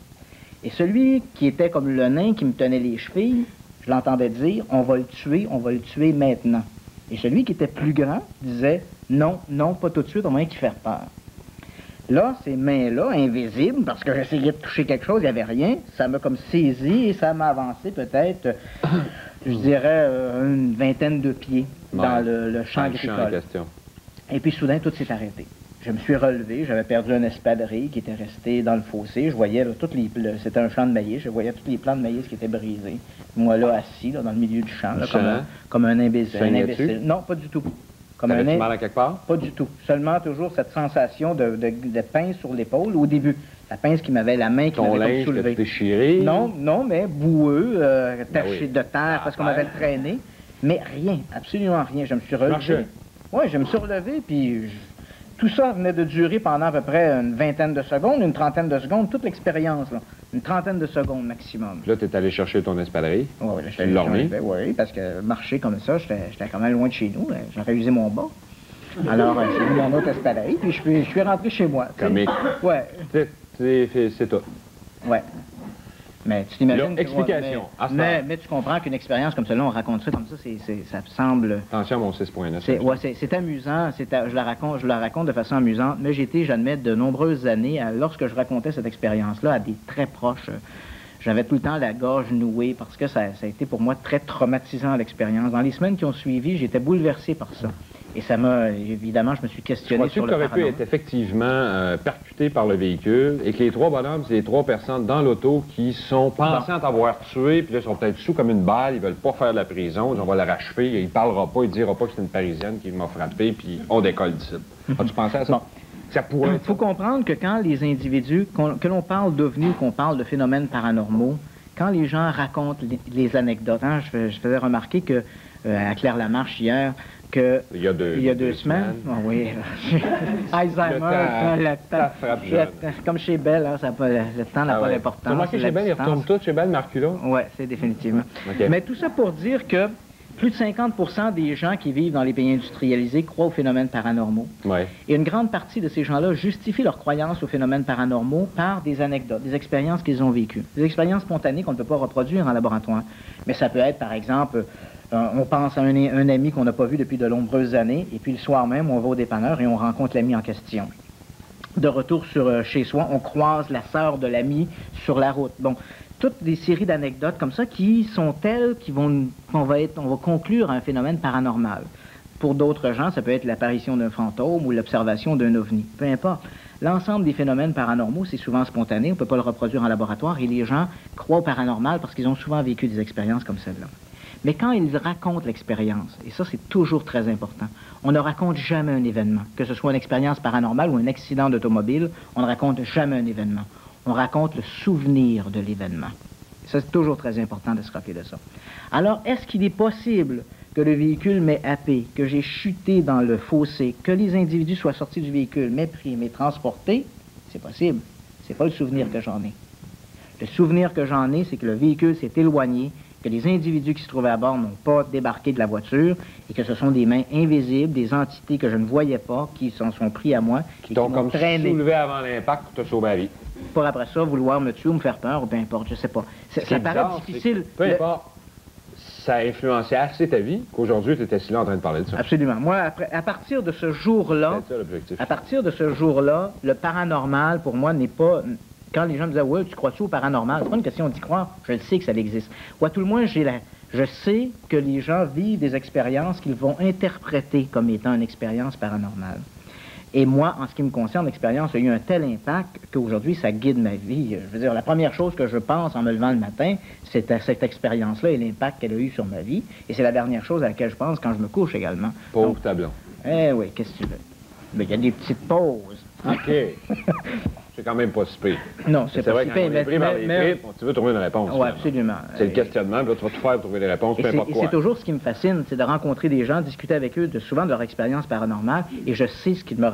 Et celui qui était comme le nain qui me tenait les chevilles, je l'entendais dire « on va le tuer maintenant ». Et celui qui était plus grand disait « non, non, pas tout de suite, on va rien qui faire peur ». Là, ces mains-là, invisibles, parce que j'essayais de toucher quelque chose, il n'y avait rien, ça m'a comme saisi et ça m'a avancé peut-être, je dirais, une vingtaine de pieds dans le champ agricole. Et puis soudain, tout s'est arrêté. Je me suis relevé, j'avais perdu un espadrille qui était resté dans le fossé. Je voyais là, c'était un champ de maïs, je voyais tous les plants de maïs qui étaient brisés. Moi là, assis là, dans le milieu du champ, là, comme un imbécile. Non, pas du tout. T'avais-tu mal à quelque part? Pas du tout. Seulement toujours cette sensation de pince sur l'épaule au début. La pince qui m'avait la main qui m'avait soulevée. Déchiré? Non, mais boueux, taché de terre parce qu'on m'avait traîné. Mais rien, absolument rien. Je me suis relevé. Oui, je me suis relevé, puis tout ça venait de durer pendant à peu près une vingtaine de secondes, une trentaine de secondes, toute l'expérience, là. Une trentaine de secondes maximum. Là, tu es allé chercher ton espadrille. Oui, là, j'étais dormi. Oui, parce que marcher comme ça, j'étais quand même loin de chez nous. J'aurais usé mon bas. Alors, j'ai mis mon autre espadrille, puis je suis rentré chez moi. Comique. Ouais. C'est tout. Ouais. Mais tu t'imagines... Explication. Mais tu comprends qu'une expérience comme celle-là, on raconte ça comme ça, ça semble... Attention à mon 6.9. C'est amusant, je la raconte de façon amusante, mais j'ai été, j'admets, de nombreuses années, lorsque je racontais cette expérience-là à des très proches, j'avais tout le temps la gorge nouée, parce que ça a été pour moi très traumatisant l'expérience. Dans les semaines qui ont suivi, j'étais bouleversé par ça. Et ça m'a, évidemment, je me suis questionné sur le paranormal. Tu aurais pu être effectivement percuté par le véhicule et que les 3 bonhommes, c'est les 3 personnes dans l'auto qui sont pensant t'avoir tué, puis là, ils sont peut-être sous comme une balle, ils veulent pas faire de la prison, on va le rachever, il parlera pas, il dira pas que c'est une Parisienne qui m'a frappé, puis on décolle d'ici. As-tu pensé à ça? Bon. Ça pourrait. Il faut comprendre que quand les individus, que l'on parle d'ovnis ou qu'on parle de phénomènes paranormaux, quand les gens racontent les anecdotes, hein, je faisais remarquer que à Claire-Lamarche hier, il y a 2 semaines. Oh, oui. Alzheimer, le temps. Comme chez Belle, hein, le temps n'a pas d'importance. Tu as remarqué chez Belle, ils retournent tous chez Belle, Marcula? Oui, c'est définitivement. Okay. Mais tout ça pour dire que plus de 50% des gens qui vivent dans les pays industrialisés croient aux phénomènes paranormaux. Ouais. Et une grande partie de ces gens-là justifient leur croyance aux phénomènes paranormaux par des anecdotes, des expériences qu'ils ont vécues. Des expériences spontanées qu'on ne peut pas reproduire en laboratoire. Mais ça peut être, par exemple... on pense à un ami qu'on n'a pas vu depuis de nombreuses années, et puis le soir même, on va au dépanneur et on rencontre l'ami en question. De retour chez soi, on croise la sœur de l'ami sur la route. Bon, toutes des séries d'anecdotes comme ça qui sont telles qu'on va conclure à un phénomène paranormal. Pour d'autres gens, ça peut être l'apparition d'un fantôme ou l'observation d'un ovni. Peu importe. L'ensemble des phénomènes paranormaux, c'est souvent spontané, on ne peut pas le reproduire en laboratoire, et les gens croient au paranormal parce qu'ils ont souvent vécu des expériences comme celle-là. Mais quand ils racontent l'expérience, et ça c'est toujours très important, on ne raconte jamais un événement, que ce soit une expérience paranormale ou un accident d'automobile, on ne raconte jamais un événement. On raconte le souvenir de l'événement. Ça c'est toujours très important de se rappeler de ça. Alors, est-ce qu'il est possible que le véhicule m'ait happé, que j'ai chuté dans le fossé, que les individus soient sortis du véhicule, m'aient pris, m'aient transporté? C'est possible. C'est pas le souvenir que j'en ai. Le souvenir que j'en ai, c'est que le véhicule s'est éloigné, que les individus qui se trouvaient à bord n'ont pas débarqué de la voiture et que ce sont des mains invisibles, des entités que je ne voyais pas, qui s'en sont pris à moi et qui Donc, m'ont comme traîné. soulevé avant l'impact pour te sauver la vie. Pour après ça, vouloir me tuer ou me faire peur, ou peu importe, je sais pas. Ce qui Ça est paraît bizarre, difficile. Peu importe, ça a influencé assez ta vie qu'aujourd'hui, tu étais si là en train de parler de ça. Absolument. Moi, à partir de ce jour-là, C'est ça l'objectif. à partir de ce jour-là, le paranormal, pour moi, n'est pas... Quand les gens me disaient, ouais, tu crois-tu au paranormal? C'est pas une question d'y croire. Je le sais que ça existe. Ou à tout le moins, je sais que les gens vivent des expériences qu'ils vont interpréter comme étant une expérience paranormale. Et moi, en ce qui me concerne, l'expérience a eu un tel impact qu'aujourd'hui, ça guide ma vie. Je veux dire, la première chose que je pense en me levant le matin, c'est à cette expérience-là et l'impact qu'elle a eu sur ma vie. Et c'est la dernière chose à laquelle je pense quand je me couche également. Pauvre Donc, tableau. eh oui, qu'est-ce que tu veux? Mais il y a des petites pauses. OK. C'est quand même pas si pire. Non, c'est pas vrai si que pire, quand on est pris par les tripes, tu veux trouver une réponse. Oui, finalement. absolument. C'est le questionnement, puis là, tu vas tout faire pour trouver des réponses, Et peu importe c'est quoi. toujours ce qui me fascine, c'est de rencontrer des gens, discuter avec eux souvent de leur expérience paranormale, et je sais ce qu'ils me...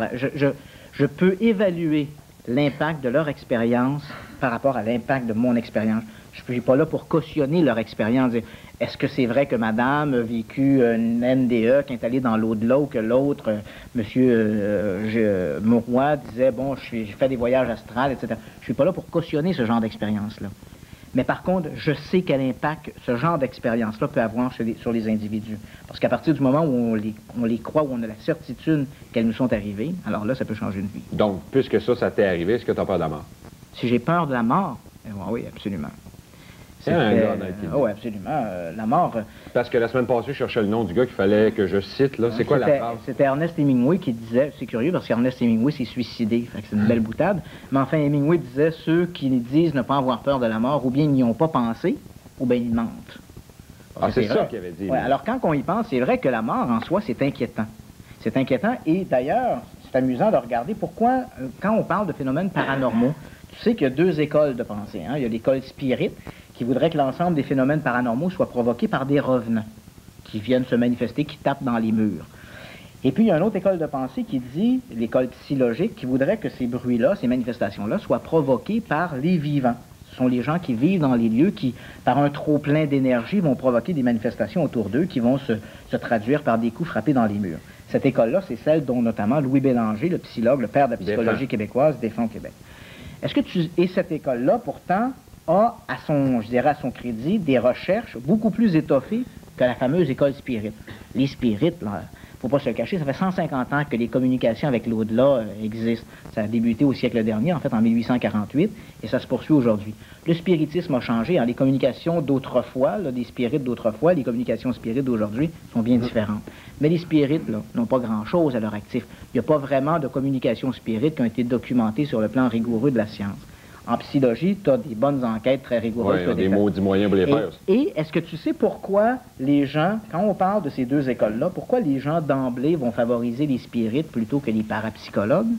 Je peux évaluer l'impact de leur expérience par rapport à l'impact de mon expérience. Je ne suis pas là pour cautionner leur expérience. Est-ce que c'est vrai que madame a vécu une NDE qui est allée dans l'au-delà ou que l'autre, monsieur Mauroy, disait, bon, j'ai fait des voyages astrales, etc. Je ne suis pas là pour cautionner ce genre d'expérience-là. Mais par contre, je sais quel impact ce genre d'expérience-là peut avoir sur les individus. Parce qu'à partir du moment où on les croit, où on a la certitude qu'elles nous sont arrivées, alors là, ça peut changer une vie. Donc, puisque ça t'est arrivé, est-ce que tu as peur de la mort? Si j'ai peur de la mort, oui, absolument. C'est un gars dans le film. Oui, absolument. La mort... Parce que la semaine passée, je cherchais le nom du gars qu'il fallait que je cite, là. C'est quoi la phrase? C'était Ernest Hemingway qui disait, c'est curieux parce qu'Ernest Hemingway s'est suicidé, fait que c'est une belle boutade, mais enfin Hemingway disait, ceux qui disent ne pas avoir peur de la mort, ou bien ils n'y ont pas pensé, ou bien ils mentent. Ah, c'est ça qu'il avait dit. Ouais, alors quand on y pense, c'est vrai que la mort en soi, c'est inquiétant. C'est inquiétant, et d'ailleurs, c'est amusant de regarder pourquoi, quand on parle de phénomènes paranormaux, tu sais qu'il y a deux écoles de pensée, hein? Il y a l'école spirit, qui voudrait que l'ensemble des phénomènes paranormaux soient provoqués par des revenants qui viennent se manifester, qui tapent dans les murs. Et puis, il y a une autre école de pensée qui dit, l'école psychologique, qui voudrait que ces bruits-là, ces manifestations-là, soient provoqués par les vivants. Ce sont les gens qui vivent dans les lieux qui, par un trop-plein d'énergie, vont provoquer des manifestations autour d'eux qui vont se traduire par des coups frappés dans les murs. Cette école-là, c'est celle dont notamment Louis Bélanger, le psychologue, le père de la psychologie québécoise, défend au Québec. Est-ce que et cette école-là, pourtant, a, à son crédit, des recherches beaucoup plus étoffées que la fameuse école spirit. Les spirites, là, faut pas se le cacher, ça fait 150 ans que les communications avec l'au-delà existent. Ça a débuté au siècle dernier, en fait, en 1848, et ça se poursuit aujourd'hui. Le spiritisme a changé. Les communications d'autrefois, des spirites d'autrefois, les communications spirites d'aujourd'hui sont bien différentes. Mais les spirites, là, n'ont pas grand-chose à leur actif. Il n'y a pas vraiment de communications spirites qui ont été documentées sur le plan rigoureux de la science. En psychologie, tu as des bonnes enquêtes très rigoureuses. Oui, des maudits moyens pour les faire. Et est-ce que tu sais pourquoi les gens, quand on parle de ces deux écoles-là, pourquoi les gens d'emblée vont favoriser les spirites plutôt que les parapsychologues?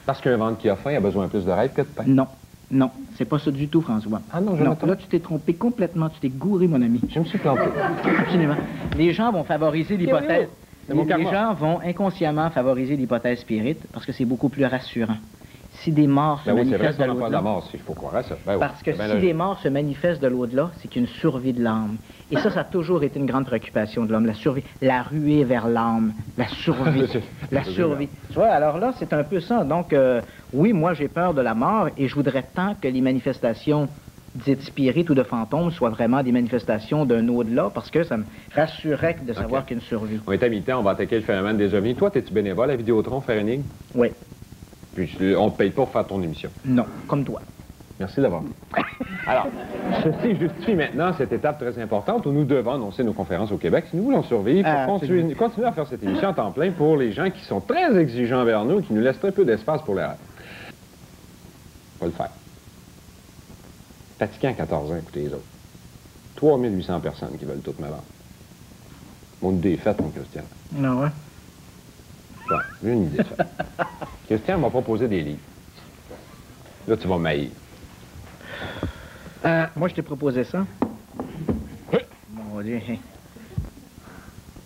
Parce qu'un ventre qui a faim a besoin plus de rêve que de pain. Non. Non, c'est pas ça du tout, François. Ah non, Jonathan. Là, tu t'es trompé complètement, tu t'es gouré, mon ami. Je me suis planté. Absolument. Les gens vont favoriser l'hypothèse. Les gens vont inconsciemment favoriser l'hypothèse spirite parce que c'est beaucoup plus rassurant. Si des morts se manifestent de l'au-delà... de la mort, il faut croire à ça. Parce que si des morts se manifestent de l'au-delà, c'est une survie de l'âme. Et ça a toujours été une grande préoccupation de l'homme, la survie, la ruée vers l'âme, la survie, la survie. Tu vois, alors là, c'est un peu ça. Donc, oui, moi, j'ai peur de la mort et je voudrais tant que les manifestations dites spirites ou de fantômes soient vraiment des manifestations d'un au-delà parce que ça me rassurerait de savoir qu'il y a une survie. On est à mi-temps, on va attaquer le phénomène des ovnis. Toi, es-tu bénévole à Vidéotron, faire énigme? Oui. Puis on ne te paye pas pour faire ton émission. Non, comme toi. Merci d'avoir. Alors, ceci justifie maintenant cette étape très importante où nous devons annoncer nos conférences au Québec. Si nous voulons survivre, pour continuer à faire cette émission en temps plein pour les gens qui sont très exigeants envers nous et qui nous laissent très peu d'espace pour les rêves. On va le faire. Fatiguant à 14 ans, écoutez les autres. 3800 personnes qui veulent toutes me vendre. Mon idée est faite, mon Christian. Non, ouais. Bon, j'ai une idée, ça. Christian m'a proposé des livres. Là, tu vas m'haïr. Moi, je t'ai proposé ça. Mon Dieu.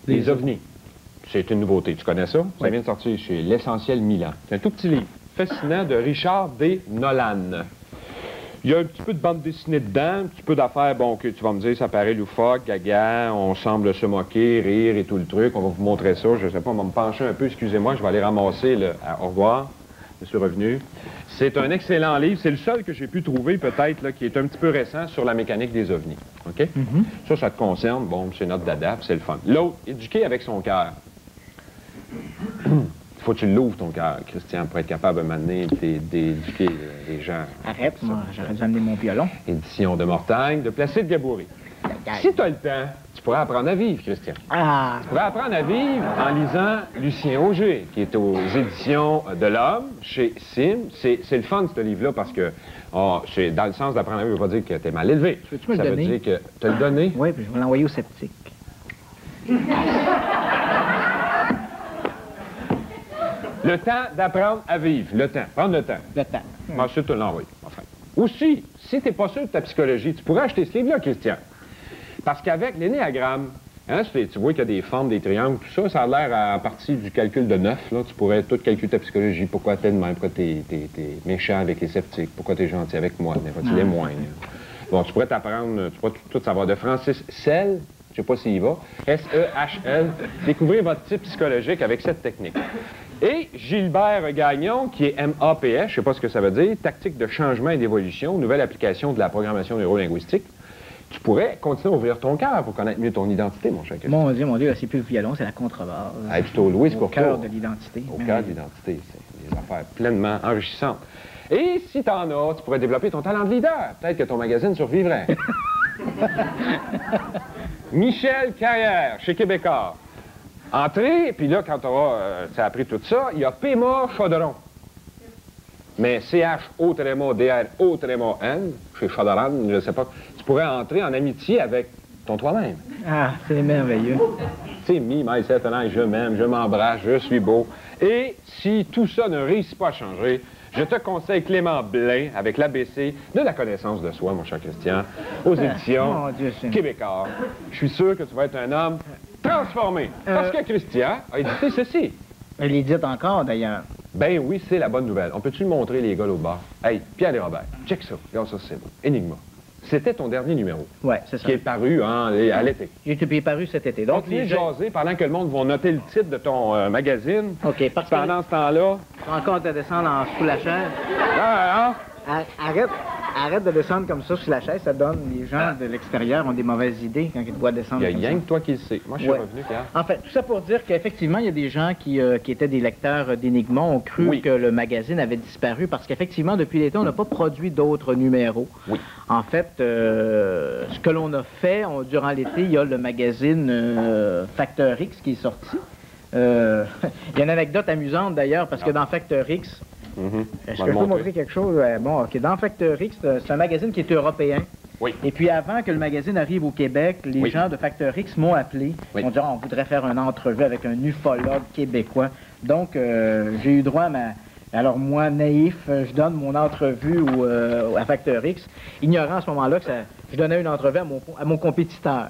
Les ovnis. C'est une nouveauté. Tu connais ça? Ça vient de sortir chez L'Essentiel Milan. C'est un tout petit livre fascinant de Richard D. Nolan. Il y a un petit peu de bande dessinée dedans, un petit peu d'affaires, bon, que tu vas me dire, ça paraît loufoque, gaga, on semble se moquer, rire et tout le truc. On va vous montrer ça, je sais pas, on va me pencher un peu, excusez-moi, je vais aller ramasser le... Au revoir, je suis revenu. C'est un excellent livre, c'est le seul que j'ai pu trouver, peut-être, là, qui est un petit peu récent sur la mécanique des ovnis. OK? Ça te concerne, bon, c'est notre dada, c'est le fun. L'autre, éduquer avec son cœur. Faut que tu l'ouvres, ton cœur, Christian, pour être capable de m'amener d'éduquer les gens. Arrête, moi, j'aurais dû amener mon violon. Édition de Mortagne, de Placide Gaboury. Si tu as le temps, tu pourrais apprendre à vivre, Christian. Ah! Tu pourrais apprendre à vivre en lisant Lucien Auger, qui est aux éditions de l'Homme, chez Sim. C'est le fun, ce livre-là, parce que c'est dans le sens d'apprendre à vivre, je ne veux pas dire que tu es mal élevé. Peux-tu me le Ça donner? veut dire que tu le donné. Oui, puis je vais l'envoyer au sceptique. Le temps d'apprendre à vivre. Le temps. Prendre le temps. Le temps. Ensuite, tu l'envoies. Enfin. Aussi, si tu n'es pas sûr de ta psychologie, tu pourrais acheter ce livre-là, Christian. Parce qu'avec l'énéagramme, hein, tu vois qu'il y a des formes, des triangles, tout ça, ça a l'air à partir du calcul de 9. Là, tu pourrais tout calculer ta psychologie. Pourquoi t'es de même, pourquoi t'es méchant avec les sceptiques, pourquoi t'es gentil avec moi, pourquoi tu l'es moins. Bon, tu pourrais t'apprendre, tu pourrais tout savoir de Francis Sel, je sais pas s'il y va, S-E-H-L, découvrir votre type psychologique avec cette technique. Et Gilbert Gagnon, qui est MAPS, je sais pas ce que ça veut dire, tactique de changement et d'évolution, nouvelle application de la programmation neurolinguistique. Tu pourrais continuer à ouvrir ton cœur pour connaître mieux ton identité, mon cher. Mon Dieu, c'est plus le violon, c'est la contrebasse. Hey, plutôt Louis pour au cœur de l'identité. Au cœur de l'identité, c'est des affaires pleinement enrichissantes. Et si t'en as, tu pourrais développer ton talent de leader. Peut-être que ton magazine survivrait. Michel Carrière, chez Québécois. Entrée, puis là, quand tu as appris tout ça, il y a Péma Chaudron. Mais C-H-O-D-R-O-N, chez Chaudron, je ne sais pas. Tu pourrais entrer en amitié avec ton toi-même. Ah, c'est merveilleux. C'est me, myself and I, je m'aime, je m'embrasse, je suis beau. Et si tout ça ne réussit pas à changer, je te conseille Clément Blain avec l'ABC de la connaissance de soi, mon cher Christian, aux éditions Québécois. Je suis sûr que tu vas être un homme transformé. Parce que Christian a édité ceci. Elle l'édite encore, d'ailleurs. Ben oui, c'est la bonne nouvelle. On peut-tu le montrer, les gars, l'autre bord? Hey, Pierre et Robert, check ça. Regarde ça, c'est bon. Énigma. C'était ton dernier numéro. Oui, c'est ça. Qui est paru à l'été. Il est paru cet été. Donc, les jaser pendant que le monde va noter le titre de ton magazine. OK, parce que... Pendant ce temps-là... Encore de descendre sous la chaise. Ah, Arrête de descendre comme ça sous la chaise, ça donne... Les gens de l'extérieur ont des mauvaises idées quand ils te voient descendre. Il y a rien que toi qui le sais. Moi, je suis revenu, Pierre. En fait, tout ça pour dire qu'effectivement, il y a des gens qui étaient des lecteurs d'Enigma ont cru que le magazine avait disparu parce qu'effectivement, depuis l'été, on n'a pas produit d'autres numéros. Oui. En fait, ce que l'on a fait, durant l'été, il y a le magazine Facteur X qui est sorti. Il y a une anecdote amusante d'ailleurs, parce que dans Facteur X, est-ce que je peux montrer quelque chose? Bon, OK. Dans Facteur X, c'est un magazine qui est européen. Oui. Et puis avant que le magazine arrive au Québec, les gens de Facteur X m'ont appelé. Ils m'ont dit, on voudrait faire une entrevue avec un ufologue québécois. Donc, j'ai eu droit à ma... Alors moi, naïf, je donne mon entrevue à Facteur X, ignorant à ce moment-là que je donnais une entrevue à mon compétiteur.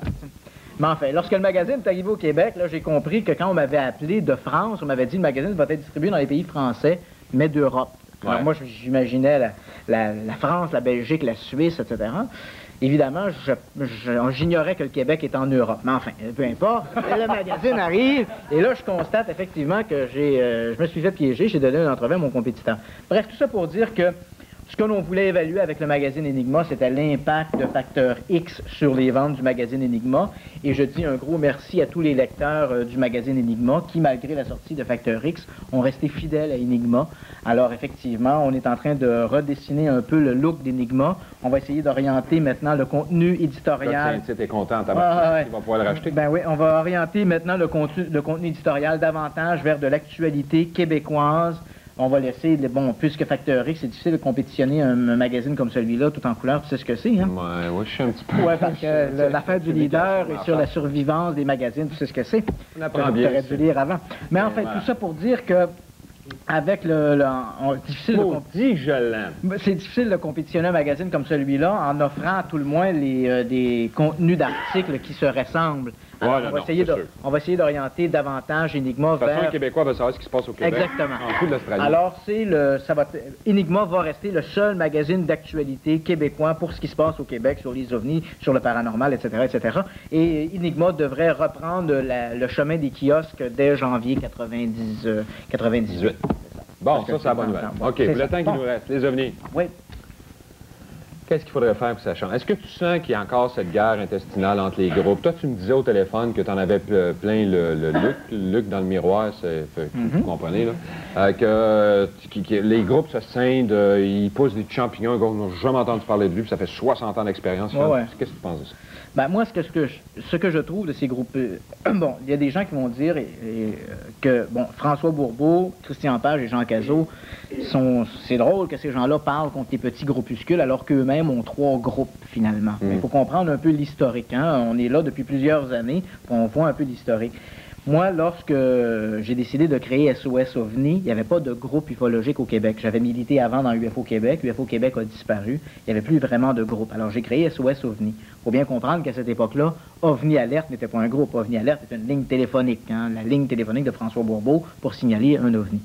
Mais enfin, lorsque le magazine est arrivé au Québec, là, j'ai compris que quand on m'avait appelé de France, on m'avait dit le magazine va être distribué dans les pays français, mais d'Europe. Alors moi, j'imaginais la France, la Belgique, la Suisse, etc. Évidemment, j'ignorais que le Québec est en Europe. Mais enfin, peu importe. Le magazine arrive, et là, je constate effectivement que je me suis fait piéger, j'ai donné une entrevue à mon compétiteur. Bref, tout ça pour dire que ce que l'on voulait évaluer avec le magazine Enigma, c'était l'impact de Facteur X sur les ventes du magazine Enigma. Et je dis un gros merci à tous les lecteurs du magazine Enigma qui, malgré la sortie de Facteur X, ont resté fidèles à Enigma. Alors, effectivement, on est en train de redessiner un peu le look d'Enigma. On va essayer d'orienter maintenant le contenu éditorial. Tu es content, tu vas pouvoir le racheter. Ben oui, on va orienter maintenant le contenu éditorial davantage vers de l'actualité québécoise. On va laisser, puisque Facteur X, c'est difficile de compétitionner un magazine comme celui-là, tout en couleur, tu sais ce que c'est, hein? Oui, je suis un petit peu... Oui, parce que l'affaire du leader et sur la survivance des magazines, tu sais ce que c'est. On apprend bien. Tu aurais dû lire avant. Mais en fait, tout ça pour dire que avec c'est difficile de compétitionner un magazine comme celui-là en offrant à tout le moins des contenus d'articles qui se ressemblent. Alors, Ouais, on va essayer d'orienter davantage Enigma De toute façon, vers... les Québécois veulent savoir ce qui se passe au Québec. Exactement. En dessous de l'Australie. Alors, Enigma va rester le seul magazine d'actualité québécois pour ce qui se passe au Québec sur les ovnis, sur le paranormal, etc., etc. Et Enigma devrait reprendre le chemin des kiosques dès janvier 98. Bon, ça, c'est la bonne nouvelle. OK, pour le temps qu'il nous reste, les ovnis. Oui. Qu'est-ce qu'il faudrait faire pour que ça change? Est-ce que tu sens qu'il y a encore cette guerre intestinale entre les groupes? Toi, tu me disais au téléphone que tu en avais plein le Luc dans le miroir, vous comprenez, là? Que les groupes se scindent, ils poussent des champignons, on n'a jamais entendu parler de lui, puis ça fait 60 ans d'expérience. Ouais. Qu'est-ce que tu penses de ça? Ben, moi, ce que je trouve de ces groupes... bon, il y a des gens qui vont dire que, bon, François Bourbeau, Christian Page et Jean Cazot, c'est drôle que ces gens-là parlent contre les petits groupuscules alors qu'eux-mêmes ont 3 groupes, finalement. Il faut comprendre un peu l'historique. Hein? On est là depuis plusieurs années, on voit un peu l'historique. Moi, lorsque j'ai décidé de créer SOS OVNI, il n'y avait pas de groupe ufologique au Québec. J'avais milité avant dans UFO Québec. UFO Québec a disparu. Il n'y avait plus vraiment de groupe. Alors, j'ai créé SOS OVNI. Il faut bien comprendre qu'à cette époque-là, OVNI Alerte n'était pas un groupe. OVNI Alerte était une ligne téléphonique, hein, la ligne téléphonique de François Bourbeau pour signaler un OVNI.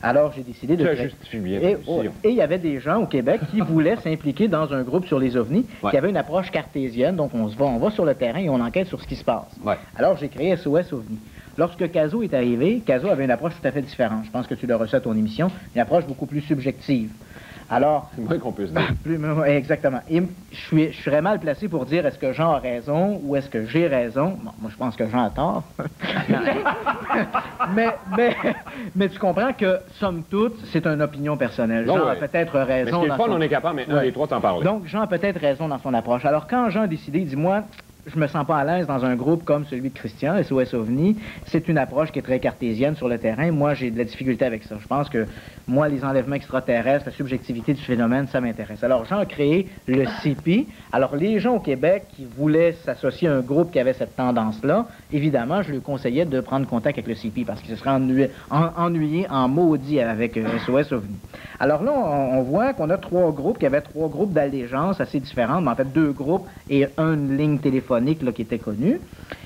Alors, j'ai décidé de... Et il y avait des gens au Québec qui voulaient s'impliquer dans un groupe sur les ovnis, qui avait une approche cartésienne. Donc, on va sur le terrain et on enquête sur ce qui se passe. Ouais. Alors, j'ai créé SOS OVNI. Lorsque Cazot est arrivé, Cazot avait une approche tout à fait différente. Je pense que tu l'as reçu à ton émission. Une approche beaucoup plus subjective. Alors... C'est moins qu'on puisse dire. Exactement. Et je serais mal placé pour dire est-ce que Jean a raison ou est-ce que j'ai raison. Bon, moi, je pense que Jean a tort. mais tu comprends que, somme toute, c'est une opinion personnelle. Jean a peut-être raison. Mais ce qui est le fun, on est capable maintenant, les trois, t'en parler. Donc, Jean a peut-être raison dans son approche. Alors, quand Jean a décidé, il dit, moi... je me sens pas à l'aise dans un groupe comme celui de Christian, SOS OVNI. C'est une approche qui est très cartésienne sur le terrain. Moi, j'ai de la difficulté avec ça. Je pense que, moi, les enlèvements extraterrestres, la subjectivité du phénomène, ça m'intéresse. Alors, Jean a créé le CIPI. Alors, les gens au Québec qui voulaient s'associer à un groupe qui avait cette tendance-là, évidemment, je lui conseillais de prendre contact avec le CIPI parce qu'il se serait ennuyé en maudit avec SOS OVNI. Alors là, on voit qu'on a 3 groupes, qu'il y avait 3 groupes d'allégeance assez différentes, mais en fait 2 groupes et une ligne téléphonique là, qui était connue.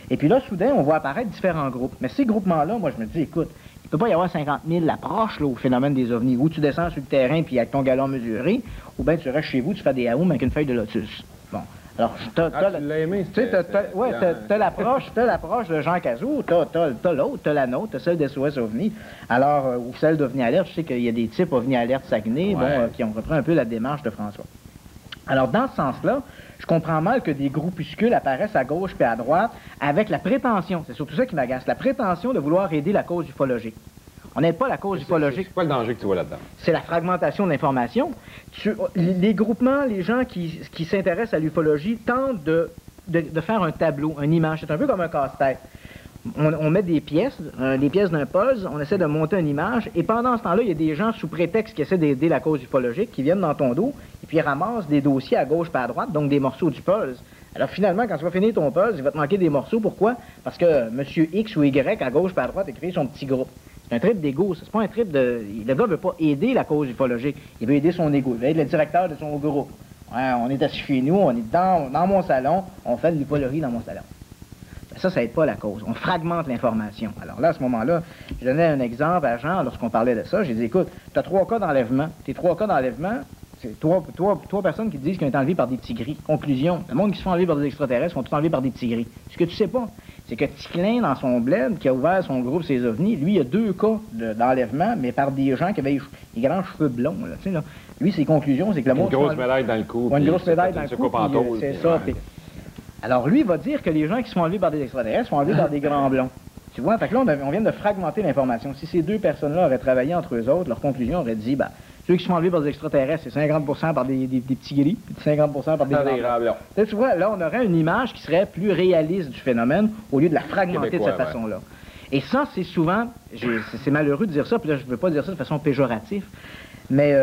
Et puis là, soudain, on voit apparaître différents groupes. Mais ces groupements-là, moi, je me dis, écoute, il ne peut pas y avoir 50 000 approches là, au phénomène des ovnis, où tu descends sur le terrain puis avec ton galon mesuré, ou bien tu restes chez vous, tu fais des haoumes avec une feuille de lotus. Bon. Alors, tu l'as aimé, t'as l'approche de Jean Cazot, t'as l'autre, t'as la nôtre, t'as celle de SOS OVNI, alors, ou celle d'OVNI Alerte. Je sais qu'il y a des types OVNI Alerte Saguenay, qui ont repris un peu la démarche de François. Alors, dans ce sens-là, je comprends mal que des groupuscules apparaissent à gauche puis à droite avec la prétention, c'est surtout ça qui m'agace, la prétention de vouloir aider la cause ufologique. On n'aide pas la cause ufologique. C'est quoi le danger que tu vois là-dedans? C'est la fragmentation de l'information. Les groupements, les gens qui s'intéressent à l'ufologie tentent de faire un tableau, une image. C'est un peu comme un casse-tête. On met des pièces d'un puzzle, on essaie de monter une image, et pendant ce temps-là, il y a des gens sous prétexte qui essaient d'aider la cause ufologique, qui viennent dans ton dos, et puis ils ramassent des dossiers à gauche et à droite, donc des morceaux du puzzle. Alors finalement, quand tu vas finir ton puzzle, il va te manquer des morceaux. Pourquoi? Parce que monsieur X ou Y, à gauche et à droite, a créé son petit groupe. C'est un trip d'ego, c'est pas un trip de... Le gars veut pas aider la cause ufologique, il veut aider son ego, il veut être le directeur de son groupe. Ouais, on est assis chez nous, on est dans mon salon, on fait de l'ufologie dans mon salon. Ça aide pas la cause. On fragmente l'information. Alors là, à ce moment-là, je donnais un exemple à Jean lorsqu'on parlait de ça. J'ai dit, écoute, tu as 3 cas d'enlèvement. Tes 3 cas d'enlèvement, c'est 3 personnes qui disent qu'ils ont été enlevés par des petits gris. Conclusion, le monde qui se font enlever par des extraterrestres sont tous enlevés par des petits gris. Ce que tu sais pas, c'est que Ticlin, dans son bled, qui a ouvert son groupe Ses OVNIs, lui, il y a 2 cas d'enlèvement, mais par des gens qui avaient des grands cheveux blonds. Là, tu sais, là. Lui, ses conclusions, c'est que le monde... Une grosse médaille dans le cou. Une grosse médaille dans le cou, c'est ça. Alors, lui, il va dire que les gens qui se font enlever par des extraterrestres sont enlevés par des grands blonds. Tu vois? Fait que là, on vient de fragmenter l'information. Si ces 2 personnes-là auraient travaillé entre eux autres, leur conclusion aurait dit, bah, ceux qui se font enlever par des extraterrestres, c'est 50% par des petits gris, 50% par des grands blonds. Tu vois, là, on aurait une image qui serait plus réaliste du phénomène au lieu de la fragmenter de cette façon-là. Et ça, c'est souvent, c'est malheureux de dire ça, puis là, je ne veux pas dire ça de façon péjorative, mais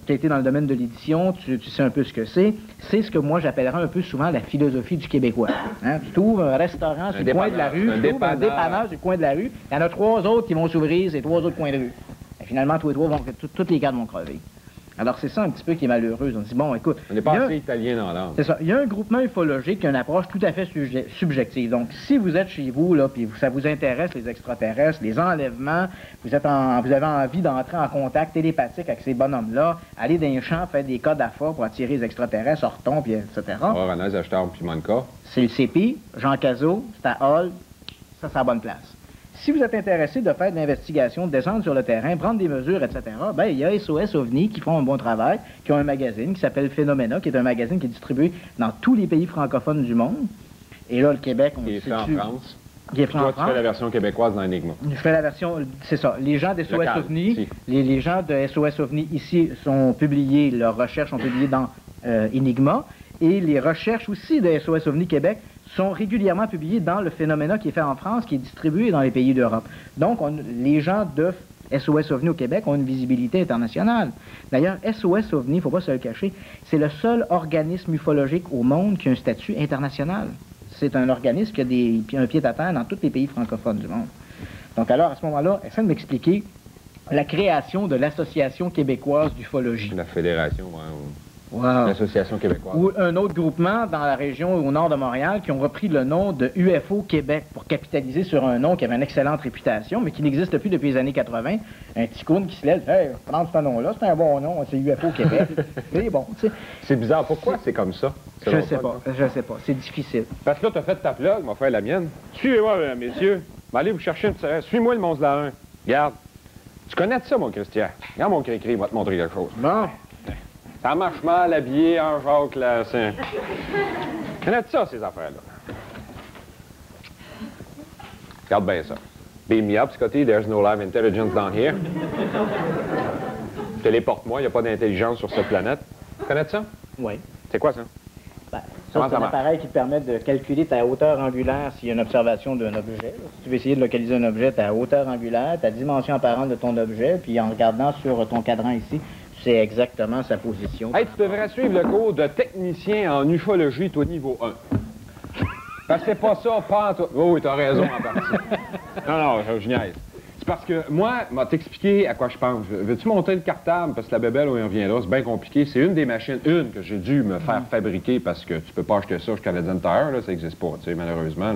tu as été dans le domaine de l'édition, tu sais un peu ce que c'est. C'est ce que moi j'appellerais un peu souvent la philosophie du Québécois. Hein? Tu trouves un restaurant sur le coin de la rue, tu trouves un dépanneur sur le coin de la rue, il y en a 3 autres qui vont s'ouvrir ces 3 autres coins de rue. Et finalement, tous les 3 toutes les cartes vont crever. Alors, c'est ça un petit peu qui est malheureux. On dit, bon, écoute... On n'est pas assez italien dans l'âme. C'est ça. Il y a un groupement ufologique qui a une approche tout à fait subjective. Donc, si vous êtes chez vous, là, puis ça vous intéresse, les extraterrestres, les enlèvements, vous avez envie d'entrer en contact télépathique avec ces bonhommes-là, aller dans les champs, faire des cas d'affaires pour attirer les extraterrestres, Horton, puis etc. René Acheteur, puis Monca. C'est le CP, Jean Cazot, c'est à Hall, ça, c'est la bonne place. Si vous êtes intéressé de faire de l'investigation, de descendre sur le terrain, prendre des mesures, etc., ben il y a SOS OVNI qui font un bon travail, qui ont un magazine qui s'appelle Phénoména, qui est un magazine qui est distribué dans tous les pays francophones du monde. Et là, le Québec, on Qui est fait en France. Qui est fait en Toi, France. tu fais la version québécoise dans Enigma. Je fais la version, c'est ça. Les gens de SOS Local, OVNI, si. les gens de SOS OVNI ici sont publiés, leurs recherches sont publiées dans Enigma, et les recherches aussi de SOS OVNI Québec sont régulièrement publiées dans le Phénoména qui est fait en France, qui est distribué dans les pays d'Europe. Donc, les gens de SOS OVNI au Québec ont une visibilité internationale. D'ailleurs, SOS OVNI, il ne faut pas se le cacher, c'est le seul organisme ufologique au monde qui a un statut international. C'est un organisme qui a un pied à terre dans tous les pays francophones du monde. Donc alors, à ce moment-là, essaie de m'expliquer la création de l'Association québécoise d'ufologie. La fédération, Wow. l'Association québécoise. Ou un autre groupement dans la région au nord de Montréal qui ont repris le nom de UFO Québec pour capitaliser sur un nom qui avait une excellente réputation, mais qui n'existe plus depuis les années 80. Un petit coon qui se lève, hey, prends ce nom-là, c'est un bon nom, c'est UFO Québec. C'est bon, tu sais. C'est bizarre. Pourquoi c'est comme ça? Je sais pas. C'est difficile. Parce que là, tu as fait ta plug, m'a fait la mienne. Suivez-moi, mesdames, messieurs. Allez vous chercher un petit... Suis-moi le monstre de la 1. Regarde. Tu connais de ça, mon Christian? Regarde mon cri-cri, il va te montrer quelque chose. Bon. Ça marche mal, habillé en Jacques, là. Tu connais de ça, ces affaires-là? Regarde bien ça. Beam me up, Scotty. There's no live intelligence down here. Téléporte-moi, il n'y a pas d'intelligence sur cette planète. Tu connais de ça? Oui. C'est quoi, ça? Ben, Comment ça, c'est ça un marche? appareil qui te permet de calculer ta hauteur angulaire s'il y a une observation d'un objet. Là. Si tu veux essayer de localiser un objet, ta hauteur angulaire, ta dimension apparente de ton objet, puis en regardant sur ton cadran ici, tu sais exactement sa position. Hey, tu devrais suivre le cours de technicien en ufologie, toi, niveau 1. Parce que c'est pas ça, pas en toi. Oh oui, t'as raison en partie. Non, je niaise. C'est parce que moi, m'a t'expliquer à quoi je pense. Veux-tu monter le cartable? Parce que la bébelle, où il revient là, c'est bien compliqué. C'est une des machines, que j'ai dû me faire fabriquer parce que tu peux pas acheter ça chez Canadian Tire, là, ça n'existe pas, tu sais, malheureusement.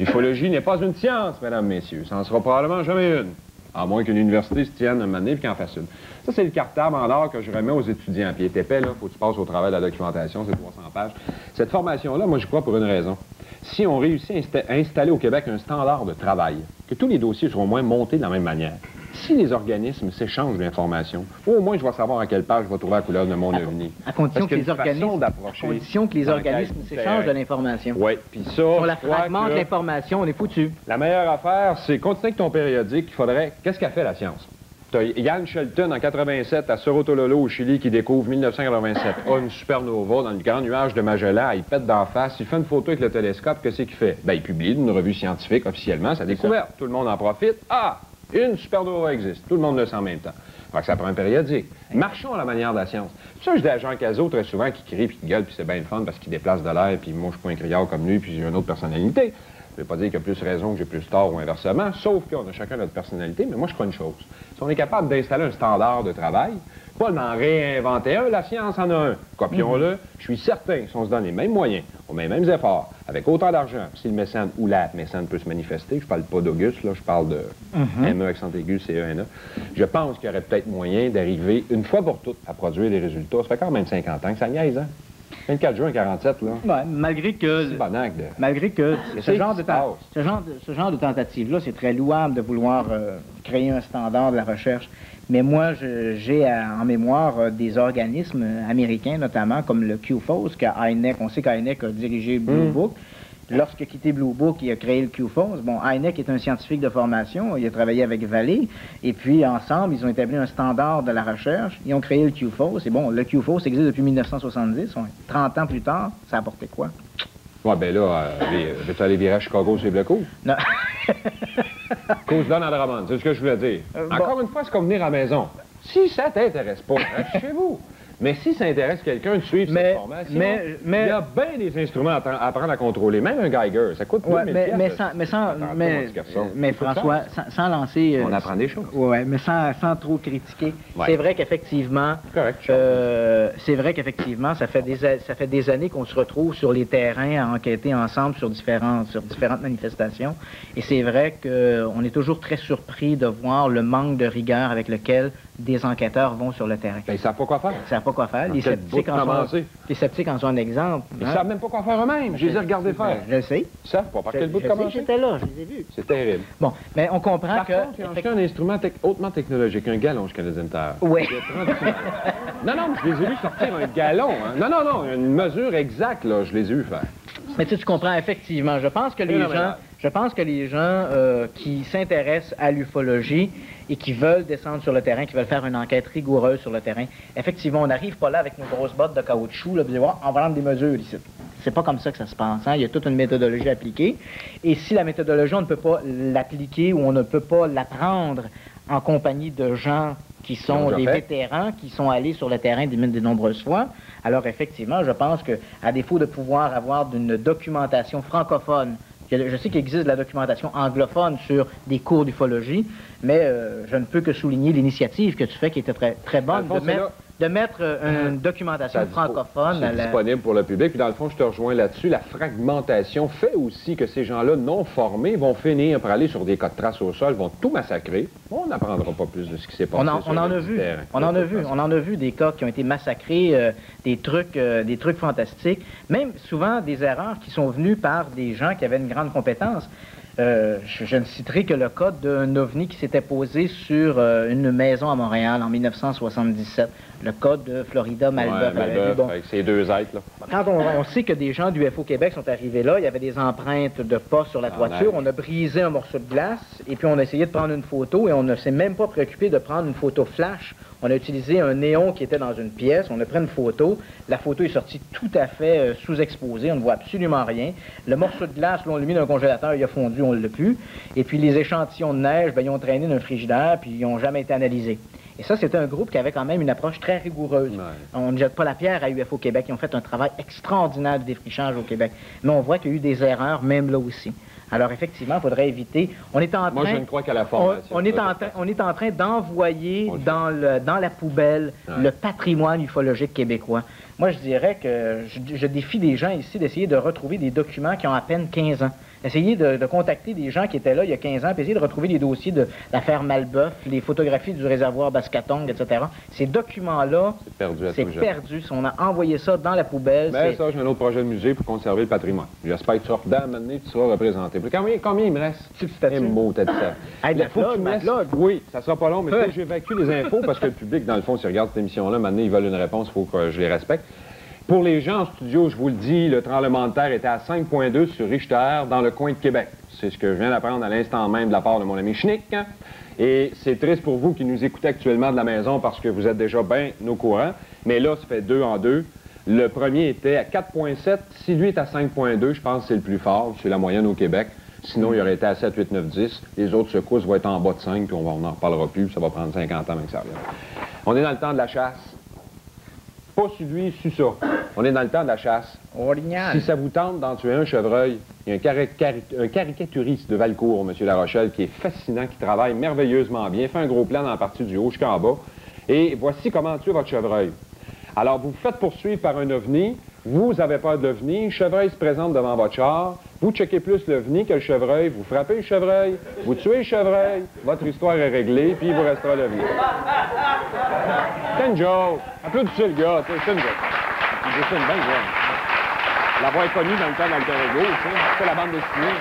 L'ufologie n'est pas une science, mesdames, messieurs. Ça n'en sera probablement jamais une. À moins qu'une université se tienne un moment donné et qu'en fasse une. Ça, c'est le cartable en or que je remets aux étudiants. Puis il est épais, là, faut que tu passes au travail de la documentation, c'est 300 pages. Cette formation-là, moi, j'y crois pour une raison. Si on réussit à installer au Québec un standard de travail, que tous les dossiers seront au moins montés de la même manière, si les organismes s'échangent l'information, au moins je vais savoir à quelle page je vais trouver la couleur de mon ovni. À condition que les organismes l'enquête s'échangent de l'information. Oui, puis ça, Si on la je crois fragmente, que l'information, on est foutu. la meilleure affaire, c'est continuer avec ton périodique. Il faudrait... Qu'est-ce qu'a fait la science? T'as Yann Shelton, en 87, à Cerro Tololo, au Chili, qui découvre 1987. A une supernova dans le grand nuage de Magellan. Il pète d'en face. Il fait une photo avec le télescope. Qu'est-ce qu'il fait? Ben, il publie dans une revue scientifique officiellement sa découverte. Tout le monde en profite. Ah! Une supernova existe. Tout le monde le sait en même temps. Fait que ça prend un périodique. Marchons à la manière de la science. C'est ça que je dis à Jean Cazot très souvent, qui crie puis qui gueule, puis c'est bien le fun parce qu'il déplace de l'air, puis moi, je suis pas un criard comme lui, puis j'ai une autre personnalité. Je ne veux pas dire qu'il y a plus raison que j'ai plus tort ou inversement, sauf qu'on a chacun notre personnalité, mais moi, je crois une chose. Si on est capable d'installer un standard de travail, pas d'en réinventer un, la science en a un. Copions-le. Je suis certain que si on se donne les mêmes moyens, on met les mêmes efforts, avec autant d'argent, si le mécène ou la mécène peut se manifester, je parle pas d'Auguste, là, je parle de ME accent aigu, CENA, je pense qu'il y aurait peut-être moyen d'arriver, une fois pour toutes, à produire des résultats. Ça fait quand même 50 ans que ça niaise, hein? 24 juin 47, là. Ouais, malgré que ce genre de tentative-là, c'est très louable de vouloir créer un standard de la recherche. Mais moi, j'ai en mémoire des organismes américains, notamment, comme le QFOS, on sait qu'Hynek a dirigé Blue Book. Lorsqu'il a quitté Blue Book, il a créé le QFOS. Bon, Hynek est un scientifique de formation, il a travaillé avec Vallée, et puis ensemble, ils ont établi un standard de la recherche, ils ont créé le QFOS, et bon, le QFOS existe depuis 1970, 30 ans plus tard, ça a apporté quoi? Ouais, ben là, veux-tu aller virer à Chicago sur le coup? Non. Cause donne à Drummond, c'est ce que je voulais dire. Encore une fois, c'est comme venir à la maison. Si ça t'intéresse pas, reste chez vous. Mais si ça intéresse quelqu'un de suivre cette formation, il y a bien des instruments à apprendre à contrôler. Même un Geiger, ça coûte plus de 1000 mais François, sans lancer... on apprend des choses. Oui, mais sans trop critiquer. Ouais. C'est vrai qu'effectivement... c'est vrai qu'effectivement, ça fait des années qu'on se retrouve sur les terrains à enquêter ensemble sur différentes manifestations. Et c'est vrai qu'on est toujours très surpris de voir le manque de rigueur avec lequel des enquêteurs vont sur le terrain. Ben, ils savent pas quoi faire. Ils savent pas quoi faire. Les sceptiques en sont un exemple. Ils savent même pas quoi faire eux-mêmes. Je les ai regardés faire. Je le sais. Ils savent pas par quel bout de commencer. J'étais là, je les ai vus. C'est terrible. Bon, mais on comprend Par contre, ils ont acheté un instrument hautement technologique, un galon, je connais Tire. Oui. Non, je les ai vus sortir un galon. Hein. Non, une mesure exacte, là, je les ai vus faire. Mais tu comprends, effectivement. Je pense que les gens qui s'intéressent à l'ufologie et qui veulent descendre sur le terrain, qui veulent faire une enquête rigoureuse sur le terrain, effectivement, on n'arrive pas là avec nos grosses bottes de caoutchouc, là, puis on va prendre des mesures ici. C'est pas comme ça que ça se passe. Hein? Il y a toute une méthodologie appliquée. Et si la méthodologie, on ne peut pas l'appliquer ou on ne peut pas l'apprendre en compagnie de gens qui sont des vétérans, qui sont allés sur le terrain de nombreuses fois, alors effectivement, je pense qu'à défaut de pouvoir avoir une documentation francophone, je sais qu'il existe de la documentation anglophone sur des cours d'ufologie, mais je ne peux que souligner l'initiative que tu fais qui était très, très bonne de mettre une documentation francophone. C'est disponible pour le public. Puis dans le fond, je te rejoins là-dessus. La fragmentation fait aussi que ces gens-là non formés vont finir par aller sur des cas de traces au sol, vont tout massacrer. On n'apprendra pas plus de ce qui s'est passé sur le terrain. On en a vu des cas qui ont été massacrés, des trucs fantastiques, même souvent des erreurs qui sont venues par des gens qui avaient une grande compétence. Je ne citerai que le cas d'un ovni qui s'était posé sur une maison à Montréal en 1977. Le cas de Florida Malbeuf. Avec ses deux êtres, là. Quand on sait que des gens du UFO Québec sont arrivés là, il y avait des empreintes de pas sur la toiture, on a brisé un morceau de glace, et puis on a essayé de prendre une photo, et on ne s'est même pas préoccupé de prendre une photo flash. On a utilisé un néon qui était dans une pièce, on a pris une photo, la photo est sortie tout à fait sous-exposée, on ne voit absolument rien. Le morceau de glace, là, on l'a mis dans un congélateur, il a fondu, on ne l'a plus. Et puis les échantillons de neige, ils ont traîné dans un frigidaire, puis ils n'ont jamais été analysés. Et ça, c'était un groupe qui avait quand même une approche très rigoureuse. Ouais. On ne jette pas la pierre à UFO Québec. Ils ont fait un travail extraordinaire de défrichage au Québec. Mais on voit qu'il y a eu des erreurs, même là aussi. Alors, effectivement, il faudrait éviter... Moi, je ne crois qu'à la formation. On est en train d'envoyer dans la poubelle le patrimoine ufologique québécois. Moi, je dirais que je défie des gens ici d'essayer de retrouver des documents qui ont à peine 15 ans. Essayer de contacter des gens qui étaient là il y a 15 ans, puis essayer de retrouver les dossiers de l'affaire Malbeuf, les photographies du réservoir Bascatong, etc. Ces documents-là, c'est perdu. On a envoyé ça dans la poubelle. Mais ça, j'ai un autre projet de musée pour conserver le patrimoine. J'espère que tu seras dedans, maintenant, tu seras représenté. Puis combien il me reste? Un mot, t'as dit ça. Hey, oui, ça sera pas long, mais j'évacue les infos parce que le public, dans le fond, s'il regarde cette émission-là, maintenant, ils veulent une réponse, il faut que je les respecte. Pour les gens en studio, je vous le dis, le tremblement de terre était à 5,2 sur Richter dans le coin de Québec. C'est ce que je viens d'apprendre à l'instant même de la part de mon ami Schnick. Et c'est triste pour vous qui nous écoutez actuellement de la maison parce que vous êtes déjà bien au courant. Mais là, ça fait 2 en 2. Le premier était à 4,7. Si lui est à 5,2, je pense que c'est le plus fort. C'est la moyenne au Québec. Sinon, il aurait été à 7, 8, 9, 10. Les autres secousses vont être en bas de 5, puis on n'en reparlera plus. Ça va prendre 50 ans avec ça. On est dans le temps de la chasse. Pas sur lui, sur ça. On est dans le temps de la chasse. Orignal. Si ça vous tente d'en tuer un chevreuil, il y a un caricaturiste de Valcourt, M. Larochelle, qui est fascinant, qui travaille merveilleusement bien, fait un gros plan dans la partie du haut jusqu'en bas. Et voici comment tuer votre chevreuil. Alors, vous vous faites poursuivre par un ovni, vous avez peur de l'ovni, le chevreuil se présente devant votre char, vous checkez plus l'ovni que le chevreuil, vous frappez le chevreuil, vous tuez le chevreuil, votre histoire est réglée, puis il vous restera l'ovni. C'est une joke. Applaudissez le gars, c'est une joke. C'est une bonne joke. L'avoir connu dans le temps d'Alter Ego, c'est la bande dessinée.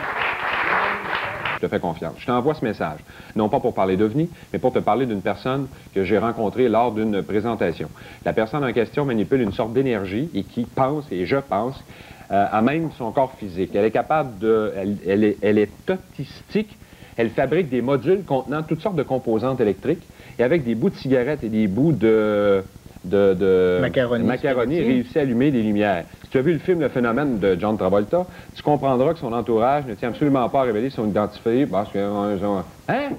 Je te fais confiance. Je t'envoie ce message. Non pas pour parler d'OVNI, mais pour te parler d'une personne que j'ai rencontrée lors d'une présentation. La personne en question manipule une sorte d'énergie et qui pense, et je pense, à même son corps physique. Elle est capable de... Elle est autistique. Elle fabrique des modules contenant toutes sortes de composantes électriques et avec des bouts de cigarettes et des bouts de macaroni réussit à allumer des lumières. Si tu as vu le film Le Phénomène de John Travolta, tu comprendras que son entourage ne tient absolument pas à révéler son identité parce que... Hein?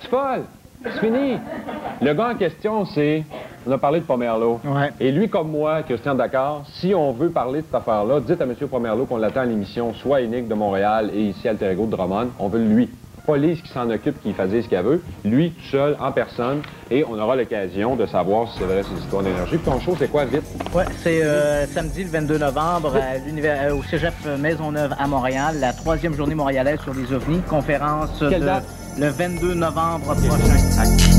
C'est folle! C'est fini! Le gars en question, c'est On a parlé de Pomerleau. Ouais. Et lui, comme moi, Christian Dakar, si on veut parler de cette affaire-là, dites à M. Pomerleau qu'on l'attend à l'émission, soit Unique de Montréal et ici Alter Ego de Drummond. On veut lui. Police qui s'en occupe, qui faisait ce qu'elle veut. Lui, tout seul, en personne. Et on aura l'occasion de savoir si c'est vrai ces histoires d'énergie. Puis ton show, c'est quoi, vite? Ouais, c'est samedi le 22 novembre au Cégep Maisonneuve à Montréal, la 3e journée montréalaise sur les ovnis. Conférence Quelle date? le 22 novembre prochain.